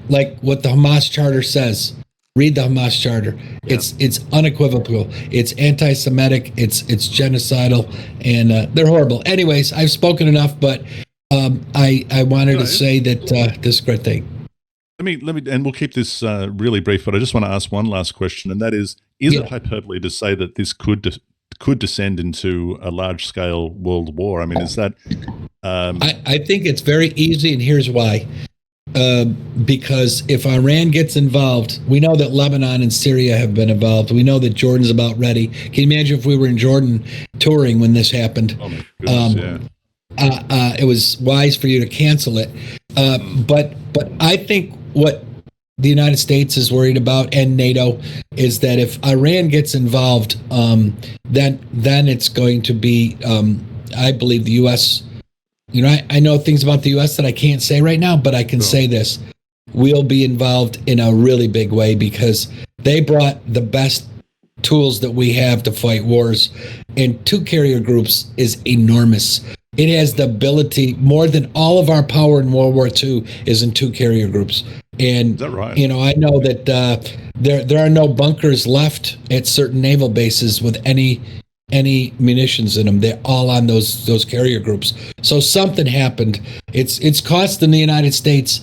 Speaker 8: like what the Hamas Charter says, read the Hamas Charter. Yeah. It's unequivocal. It's anti-Semitic. It's genocidal, and they're horrible. Anyways, I've spoken enough, but I wanted to say that this is a great thing.
Speaker 2: Let me, and we'll keep this really brief, but I just want to ask one last question, and that is it hyperbole to say that this could descend into a large-scale world war? I mean, is that...
Speaker 8: I think it's very easy, and here's why. Because if Iran gets involved, we know that Lebanon and Syria have been involved. We know that Jordan's about ready. Can you imagine if we were in Jordan touring when this happened?
Speaker 2: Oh my goodness,
Speaker 8: it was wise for you to cancel it. But I think what the United States is worried about, and NATO, is that if Iran gets involved, then it's going to be, I believe, the U.S. I know things about the U.S. that I can't say right now, but I can say this. We'll be involved in a really big way, because they brought the best tools that we have to fight wars. And 2 carrier groups is enormous. It has the ability, more than all of our power in World War II is in 2 carrier groups. And,
Speaker 2: is that right?
Speaker 8: I know that there are no bunkers left at certain naval bases with any munitions in them. They're all on those carrier groups. So something happened. It's costing the United States,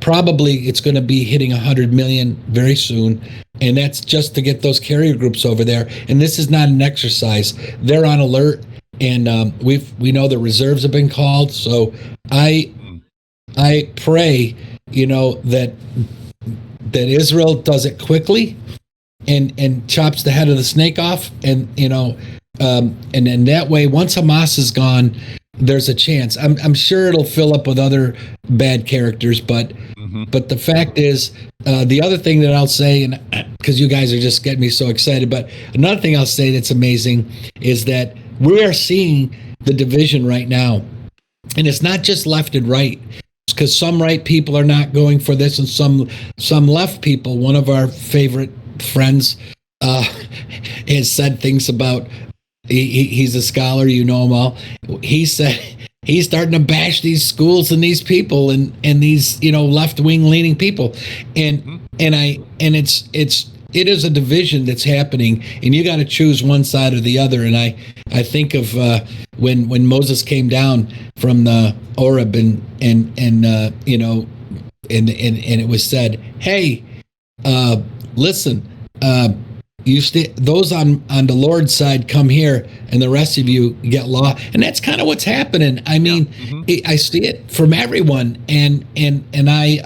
Speaker 8: probably it's going to be hitting 100 million very soon, and that's just to get those carrier groups over there. And this is not an exercise. They're on alert, and we know the reserves have been called. So I pray that Israel does it quickly, and chops the head of the snake off, and in that way, once Hamas is gone, there's a chance. I'm sure it'll fill up with other bad characters, but the fact is, the other thing that I'll say, and because you guys are just getting me so excited, but another thing I'll say that's amazing is that we are seeing the division right now, and it's not just left and right. Because some right people are not going for this, and some left people. One of our favorite friends has said things about. He's a scholar, you know him all. He said he's starting to bash these schools and these people and these left wing leaning people, and it is a division that's happening, and you got to choose one side or the other. And I think of when Moses came down from the Oreb and it was said, hey, listen, those on the Lord's side come here, and the rest of you get law. And that's kind of what's happening. I mean, I see it from everyone, and I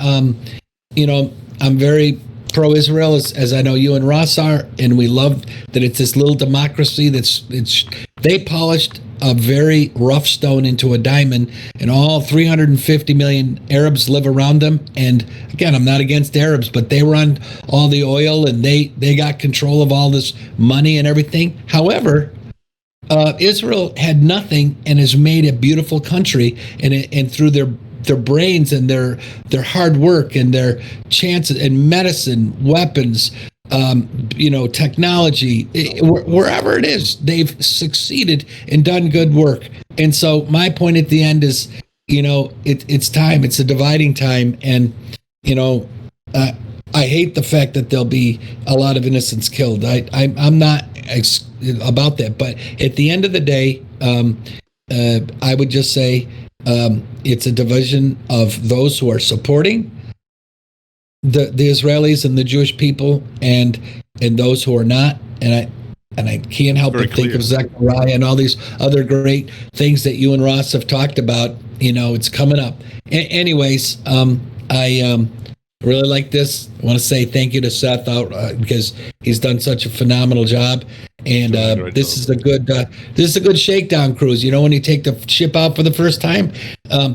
Speaker 8: I'm very pro-Israel, as I know you and Ross are, and we love that it's this little democracy they polished a very rough stone into a diamond, and all 350 million Arabs live around them. And again, I'm not against Arabs, but they run all the oil, and they got control of all this money and everything. However, Israel had nothing and has made a beautiful country, and through their brains and their hard work and their chances and medicine, weapons, technology, wherever it is, they've succeeded and done good work. And so my point at the end is, it's time. It's a dividing time, and I hate the fact that there'll be a lot of innocents killed. I'm not about that, but at the end of the day, I would just say it's a division of those who are supporting the Israelis and the Jewish people, and those who are not. And I can't help but think of Zechariah and all these other great things that you and Ross have talked about. It's coming up. Anyways, I really like this. I want to say thank you to Seth because he's done such a phenomenal job. And this is a good shakedown cruise. When you take the ship out for the first time,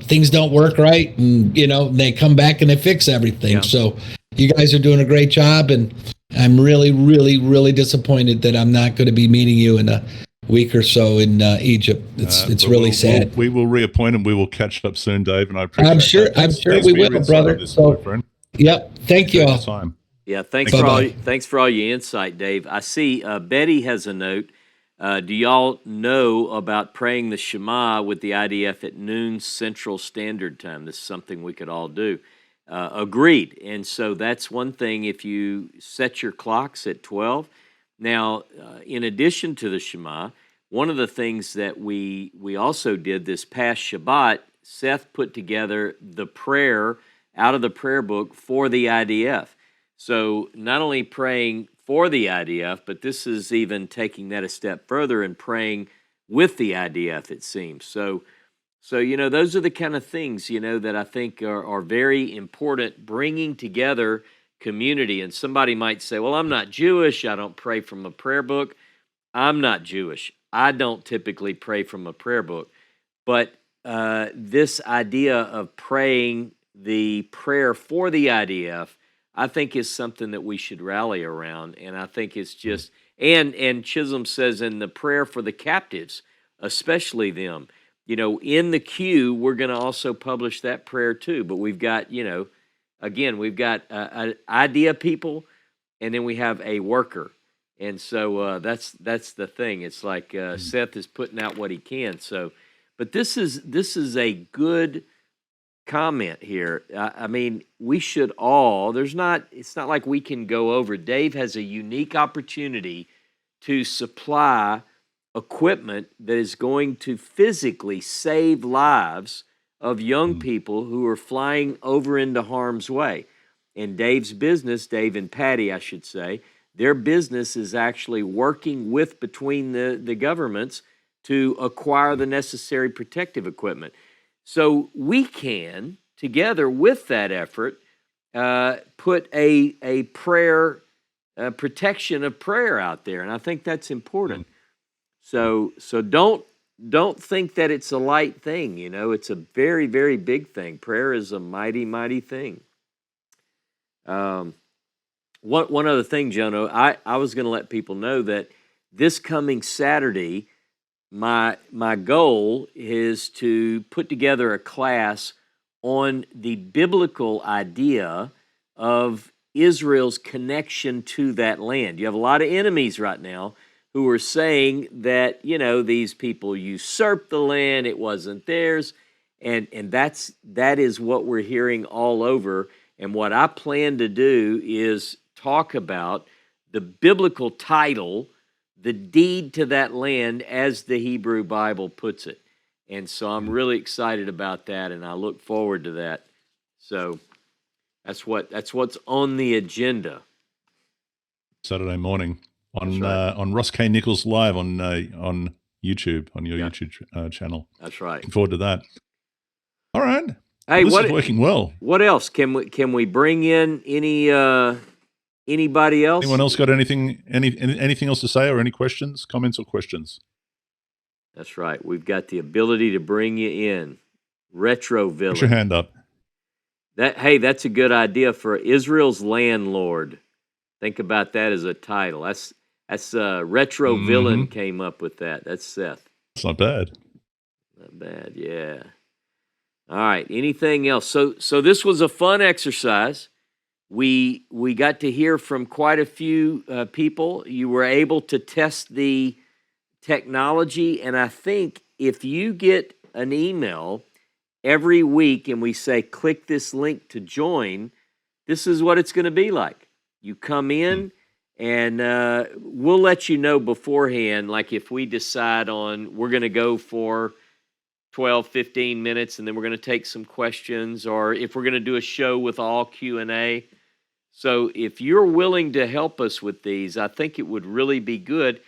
Speaker 8: things don't work right, and they come back and they fix everything. Yeah. So you guys are doing a great job, and I'm really, really, really disappointed that I'm not going to be meeting you in a week or so in Egypt. It's really sad.
Speaker 2: We will reappoint, and we will catch up soon, Dave. And I appreciate
Speaker 8: I'm sure we will, brother. So, yep. Thank you all.
Speaker 2: Time.
Speaker 1: Yeah, thanks for all your insight, Dave. I see Betty has a note. Do y'all know about praying the Shema with the IDF at noon Central Standard Time? This is something we could all do. Agreed. And so that's one thing if you set your clocks at 12. Now, in addition to the Shema, one of the things that we also did this past Shabbat, Seth put together the prayer out of the prayer book for the IDF. So not only praying for the IDF, but this is even taking that a step further and praying with the IDF, it seems. So those are the kind of things, that I think are very important, bringing together community. And somebody might say, well, I'm not Jewish. I don't pray from a prayer book. I'm not Jewish. I don't typically pray from a prayer book. But this idea of praying the prayer for the IDF, I think is something that we should rally around. And I think it's just, and Chisholm says in the prayer for the captives, especially them, in the queue, we're going to also publish that prayer too. But we've got, again, we've got idea people, and then we have a worker. And so that's the thing. It's like Seth is putting out what he can. So, but this is a good comment here. I mean, we should all, it's not like we can go over. Dave has a unique opportunity to supply equipment that is going to physically save lives of young people who are flying over into harm's way. And Dave's business, Dave and Patty, I should say, their business is actually working between the governments to acquire the necessary protective equipment. So we can, together with that effort, put a prayer, protection of prayer out there, and I think that's important. So don't think that it's a light thing. It's a very, very big thing. Prayer is a mighty, mighty thing. One other thing, Jono, I was going to let people know that this coming Saturday, my goal is to put together a class on the biblical idea of Israel's connection to that land. You have a lot of enemies right now who are saying that, these people usurped the land, it wasn't theirs, and that is what we're hearing all over. And what I plan to do is talk about the biblical title, the deed to that land, as the Hebrew Bible puts it. And so I'm really excited about that, and I look forward to that. So that's what's on the agenda.
Speaker 2: Saturday morning on Ross K. Nichols Live on YouTube, on your YouTube channel.
Speaker 1: That's right.
Speaker 2: Looking forward to that. All right.
Speaker 1: Hey,
Speaker 2: this is working well.
Speaker 1: What else can we bring in? Any Anybody else?
Speaker 2: Anyone else got anything else to say, or any questions, comments, or questions?
Speaker 1: That's right. We've got the ability to bring you in. Retro villain.
Speaker 2: Put your hand up.
Speaker 1: That's a good idea for Israel's landlord. Think about that as a title. That's Retro Villain came up with that. That's Seth.
Speaker 2: It's not bad.
Speaker 1: Not bad, yeah. All right. Anything else? So this was a fun exercise. We got to hear from quite a few people. You were able to test the technology, and I think if you get an email every week and we say click this link to join, this is what it's going to be like. You come in, and we'll let you know beforehand, like if we decide on we're going to go for 12, 15 minutes, and then we're going to take some questions, or if we're going to do a show with all Q&A. So if you're willing to help us with these, I think it would really be good.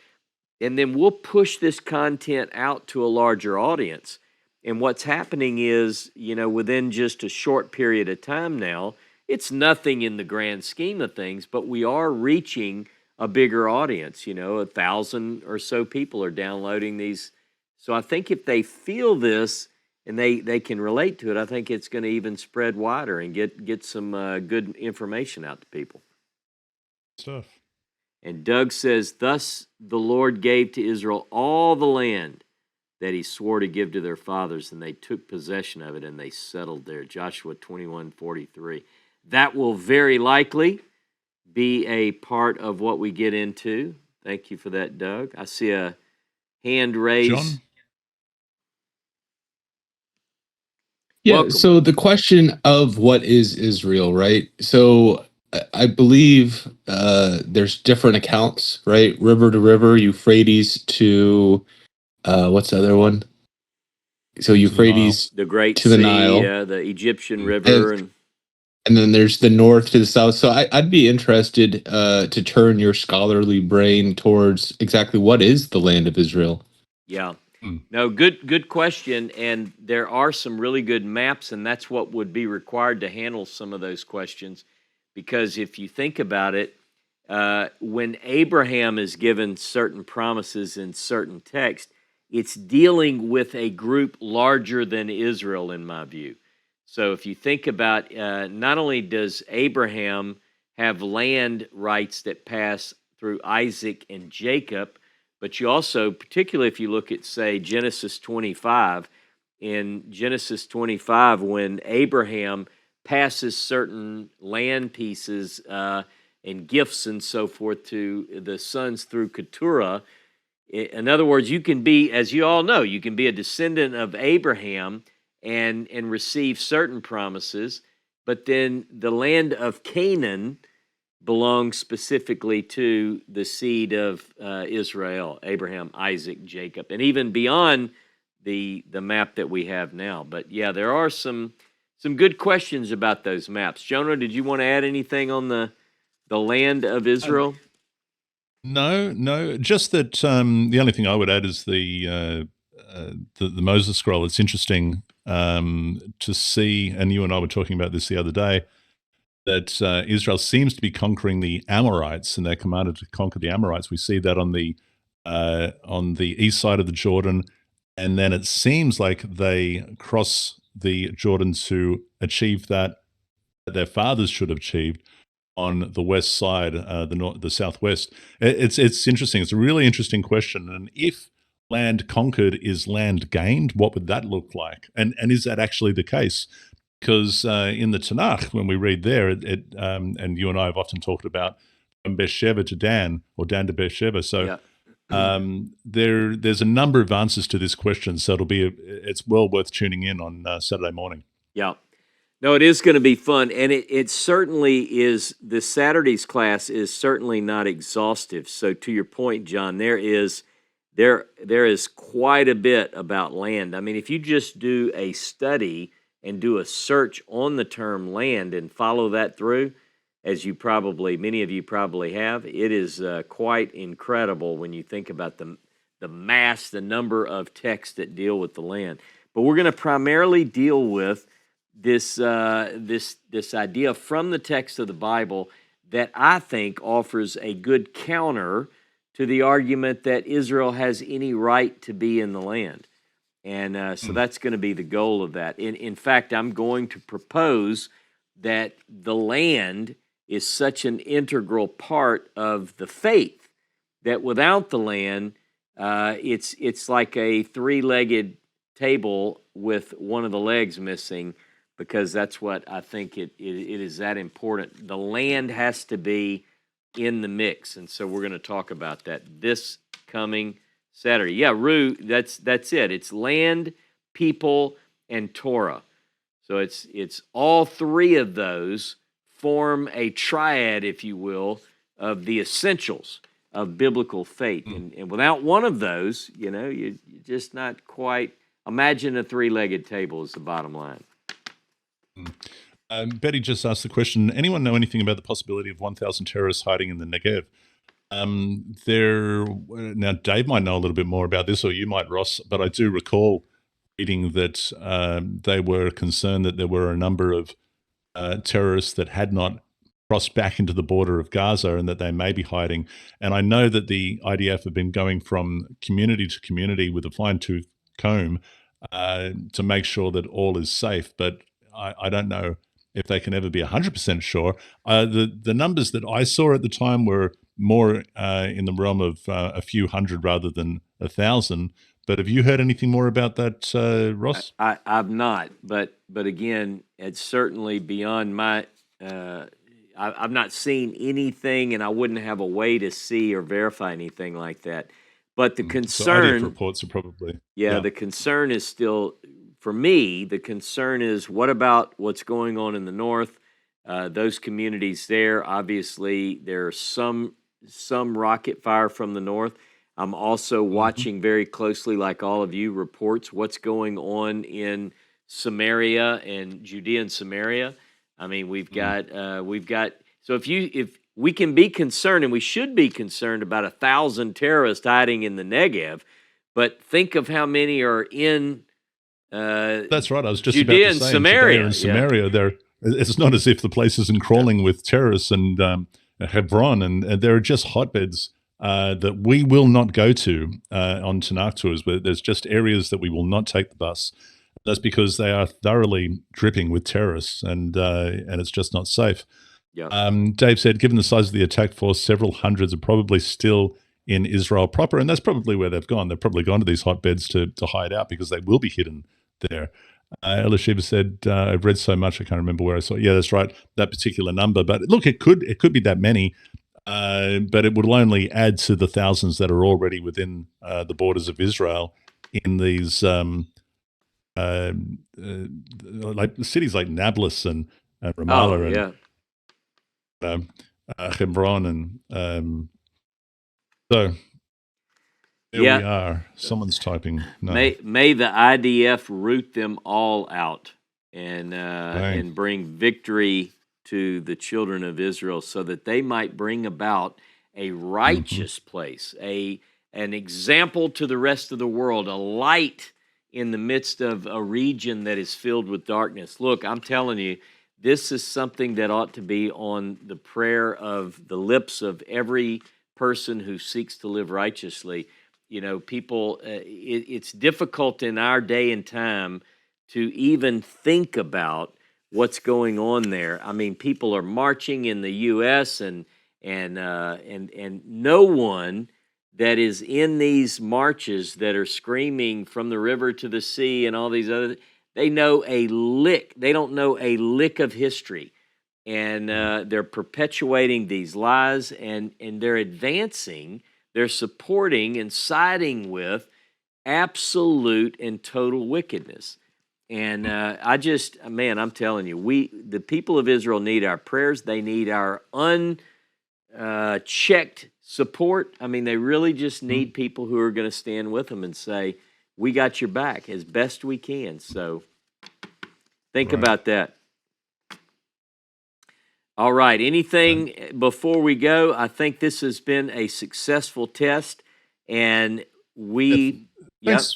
Speaker 1: And then we'll push this content out to a larger audience. And what's happening is, within just a short period of time now, it's nothing in the grand scheme of things, but we are reaching a bigger audience. 1,000 or so people are downloading these. So I think if they feel this and they can relate to it, I think it's going to even spread wider and get some good information out to people.
Speaker 2: Stuff.
Speaker 1: And Doug says, thus the Lord gave to Israel all the land that he swore to give to their fathers, and they took possession of it, and they settled there. Joshua 21:43. That will very likely be a part of what we get into. Thank you for that, Doug. I see a hand raised.
Speaker 2: John?
Speaker 9: Yeah,
Speaker 1: Welcome.
Speaker 9: so the question of what is Israel, right? So I believe there's different accounts, right? River to river, Euphrates to, what's the other one? So Euphrates
Speaker 1: The Great
Speaker 9: to the
Speaker 1: Sea,
Speaker 9: Nile.
Speaker 1: the Egyptian River.
Speaker 9: And then there's the north to the south. So I'd be interested to turn your scholarly brain towards exactly what is the land of Israel.
Speaker 1: Yeah. No, good question. And there are some really good maps, and that's what would be required to handle some of those questions. Because if you think about it, when Abraham is given certain promises in certain texts, it's dealing with a group larger than Israel, in my view. So if you think about, not only does Abraham have land rights that pass through Isaac and Jacob, but you also, particularly if you look at, say, Genesis 25, in Genesis 25, when Abraham passes certain land pieces and gifts and so forth to the sons through Keturah, in other words, you can be, as you all know, you can be a descendant of Abraham and receive certain promises, but then the land of Canaan belongs specifically to the seed of Israel, Abraham, Isaac, Jacob, and even beyond the map that we have now. But yeah, there are some good questions about those maps. Jono, did you want to add anything on the land of Israel?
Speaker 2: No, just that the only thing I would add is the Moses scroll. It's interesting to see, and you and I were talking about this the other day, that Israel seems to be conquering the Amorites, and they're commanded to conquer the Amorites. We see that on the east side of the Jordan, and then it seems like they cross the Jordan to achieve that their fathers should have achieved on the west side, the southwest. It's interesting. It's a really interesting question. And if land conquered is land gained, what would that look like? And is that actually the case? Because in the Tanakh, when we read there, and you and I have often talked about from Beersheba to Dan, or Dan to Beersheba. So there's a number of answers to this question. So it's well worth tuning in on Saturday morning.
Speaker 1: Yeah. No, it is going to be fun, and it certainly is. The Saturday's class is certainly not exhaustive. So to your point, John, there is quite a bit about land. I mean, if you just do a study and do a search on the term land and follow that through, as many of you probably have, it is quite incredible when you think about the number of texts that deal with the land. But we're going to primarily deal with this idea from the text of the Bible that I think offers a good counter to the argument that Israel has any right to be in the land. And so that's going to be the goal of that. In fact, I'm going to propose that the land is such an integral part of the faith that without the land, it's like a three-legged table with one of the legs missing, because that's what I think it is that important. The land has to be in the mix, and so we're going to talk about that this coming Saturday. Yeah, Rue, that's it. It's land, people, and Torah. So it's all three of those form a triad, if you will, of the essentials of biblical faith. And without one of those, you're just not quite. Imagine a three-legged table is the bottom line.
Speaker 2: Betty just asked the question, anyone know anything about the possibility of 1,000 terrorists hiding in the Negev? Now, Dave might know a little bit more about this, or you might, Ross, but I do recall reading that they were concerned that there were a number of terrorists that had not crossed back into the border of Gaza and that they may be hiding. And I know that the IDF have been going from community to community with a fine-tooth comb to make sure that all is safe, but I don't know if they can ever be 100% sure. The numbers that I saw at the time were more in the realm of a few hundred rather than 1,000. But have you heard anything more about that, Ross?
Speaker 1: I've not, but again, it's certainly beyond my. I've not seen anything, and I wouldn't have a way to see or verify anything like that. But the concern,
Speaker 2: so IDF reports are probably
Speaker 1: the concern is still. For me, the concern is what about what's going on in the north? Those communities there, obviously, there's some rocket fire from the north. I'm also watching very closely, like all of you, reports what's going on in Samaria and Judea and Samaria. I mean, we've got. So if we can be concerned, and we should be concerned about 1,000 terrorists hiding in the Negev, but think of how many are in.
Speaker 2: That's right. I was just
Speaker 1: Judea
Speaker 2: about to
Speaker 1: and
Speaker 2: say,
Speaker 1: Samaria.
Speaker 2: In Samaria, it's not as if the place isn't crawling with terrorists, and Hebron, and there are just hotbeds that we will not go to on Tanakh tours. Where there's just areas that we will not take the bus. That's because they are thoroughly dripping with terrorists, and it's just not safe.
Speaker 1: Yeah.
Speaker 2: Dave said, given the size of the attack force, several hundreds are probably still in Israel proper, and that's probably where they've gone. They've probably gone to these hotbeds to hide out because they will be hidden there. Elisheva said, I've read so much, I can't remember where I saw it. Yeah, that's right, that particular number. But look, it could be that many, but it would only add to the thousands that are already within the borders of Israel in these like cities like Nablus and Ramallah and Hebron. And so there we are. Someone's typing. No.
Speaker 1: May the IDF root them all out and bring victory to the children of Israel, so that they might bring about a righteous place, an example to the rest of the world, a light in the midst of a region that is filled with darkness. Look, I'm telling you, this is something that ought to be on the prayer of the lips of every person who seeks to live righteously. People, it's difficult in our day and time to even think about what's going on there. I mean, people are marching in the U.S. and no one that is in these marches that are screaming from the river to the sea and all these other, they know a lick. They don't know a lick of history, and they're perpetuating these lies, and they're advancing. They're supporting and siding with absolute and total wickedness. And I'm telling you, the people of Israel need our prayers. They need our unchecked support. I mean, they really just need people who are going to stand with them and say, we got your back as best we can. So think about that. All right. Anything before we go? I think this has been a successful test, and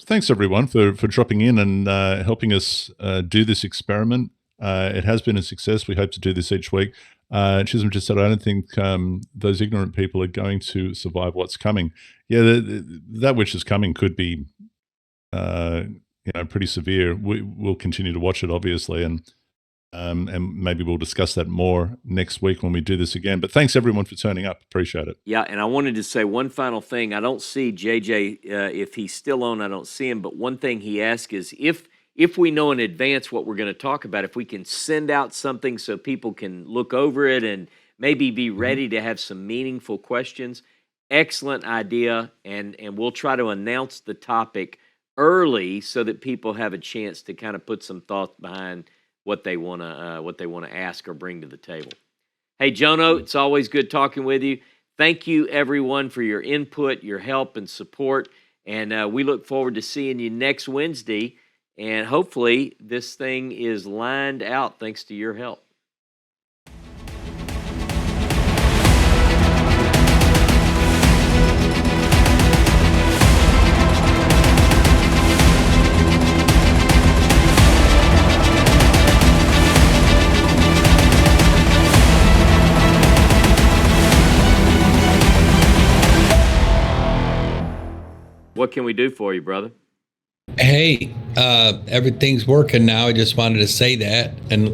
Speaker 1: Thanks
Speaker 2: everyone for dropping in and helping us do this experiment. It has been a success. We hope to do this each week. Chisholm just said, I don't think those ignorant people are going to survive what's coming. Yeah, that which is coming could be pretty severe. We'll continue to watch it, obviously, and maybe we'll discuss that more next week when we do this again. But thanks, everyone, for turning up. Appreciate it.
Speaker 1: Yeah, and I wanted to say one final thing. I don't see JJ, if he's still on, I don't see him, but one thing he asked is if we know in advance what we're going to talk about, if we can send out something so people can look over it and maybe be ready to have some meaningful questions. Excellent idea, and we'll try to announce the topic early so that people have a chance to kind of put some thought behind what they want to ask or bring to the table. Hey, Jono, it's always good talking with you. Thank you, everyone, for your input, your help, and support, and we look forward to seeing you next Wednesday, and hopefully this thing is lined out thanks to your help. What can we do for you, brother?
Speaker 8: Hey, everything's working now. I just wanted to say that, and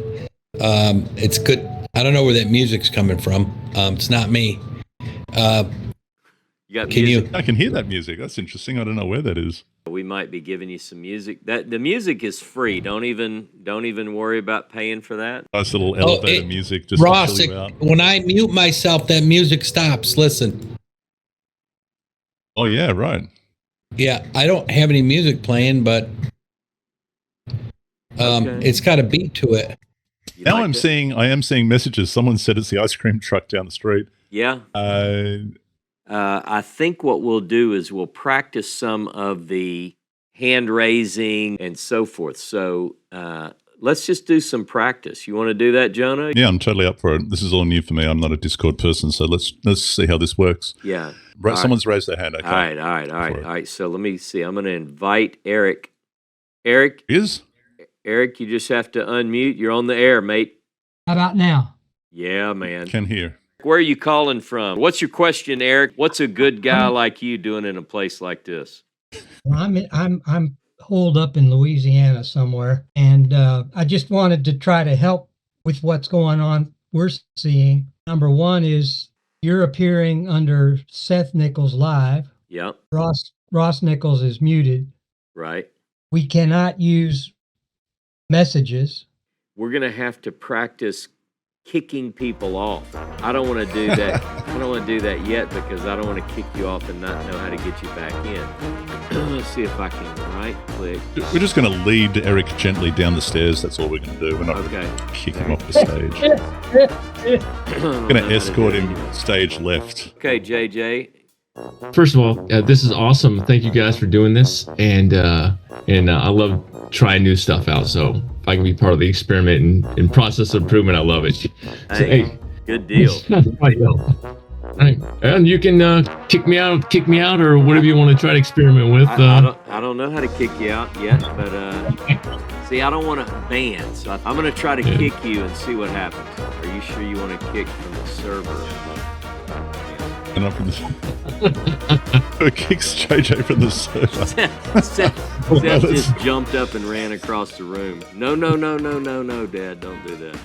Speaker 8: it's good. I don't know where that music's coming from. It's not me.
Speaker 1: You got music?
Speaker 2: I can hear that music. That's interesting. I don't know where that is.
Speaker 1: We might be giving you some music. The music is free. Don't even worry about paying for that.
Speaker 2: Nice little elevator music. Just
Speaker 8: Ross,
Speaker 2: to chill you out.
Speaker 8: when I mute myself, that music stops. Listen.
Speaker 2: Oh yeah, right.
Speaker 8: Yeah, I don't have any music playing, but it's got a beat to it.
Speaker 2: Now I am seeing messages. Someone said it's the ice cream truck down the street.
Speaker 1: Yeah. I think what we'll do is we'll practice some of the hand raising and so forth. So let's just do some practice. You want to do that, Jono?
Speaker 2: Yeah, I'm totally up for it. This is all new for me. I'm not a Discord person, so let's see how this works.
Speaker 1: Yeah.
Speaker 2: Someone's raised their hand. Okay.
Speaker 1: All right. So let me see. I'm going to invite Eric. Eric? Eric, you just have to unmute. You're on the air, mate.
Speaker 6: How about now?
Speaker 1: Yeah, man.
Speaker 2: Can hear.
Speaker 1: Where are you calling from? What's your question, Eric? What's a good guy like you doing in a place like this?
Speaker 6: Well, I'm holed up in Louisiana somewhere, and I just wanted to try to help with what's going on. We're seeing number one is you're appearing under Seth Nichols live.
Speaker 1: Yep.
Speaker 6: Ross Nichols is muted.
Speaker 1: Right.
Speaker 6: We cannot use messages.
Speaker 1: We're going to have to practice kicking people off. I don't want to do that. I don't want to do that yet because I don't want to kick you off and not know how to get you back in. Let's see if I can right click.
Speaker 2: We're just going to lead Eric gently down the stairs. That's all we're going to do. We're not going to kick him off the stage. We're going to escort him stage left.
Speaker 1: Okay, JJ.
Speaker 10: First of all, this is awesome. Thank you guys for doing this, and I love trying new stuff out. So if I can be part of the experiment and process improvement, I love it. So, hey,
Speaker 1: good deal.
Speaker 10: All right, and you can kick me out, or whatever you want to try to experiment with.
Speaker 1: I don't know how to kick you out yet, but see, I don't want to ban, so I'm going to try to kick you and see what happens. Are you sure you want to kick from the server?
Speaker 2: It kicks JJ from the server.
Speaker 1: Seth just jumped up and ran across the room. No, Dad, don't do that.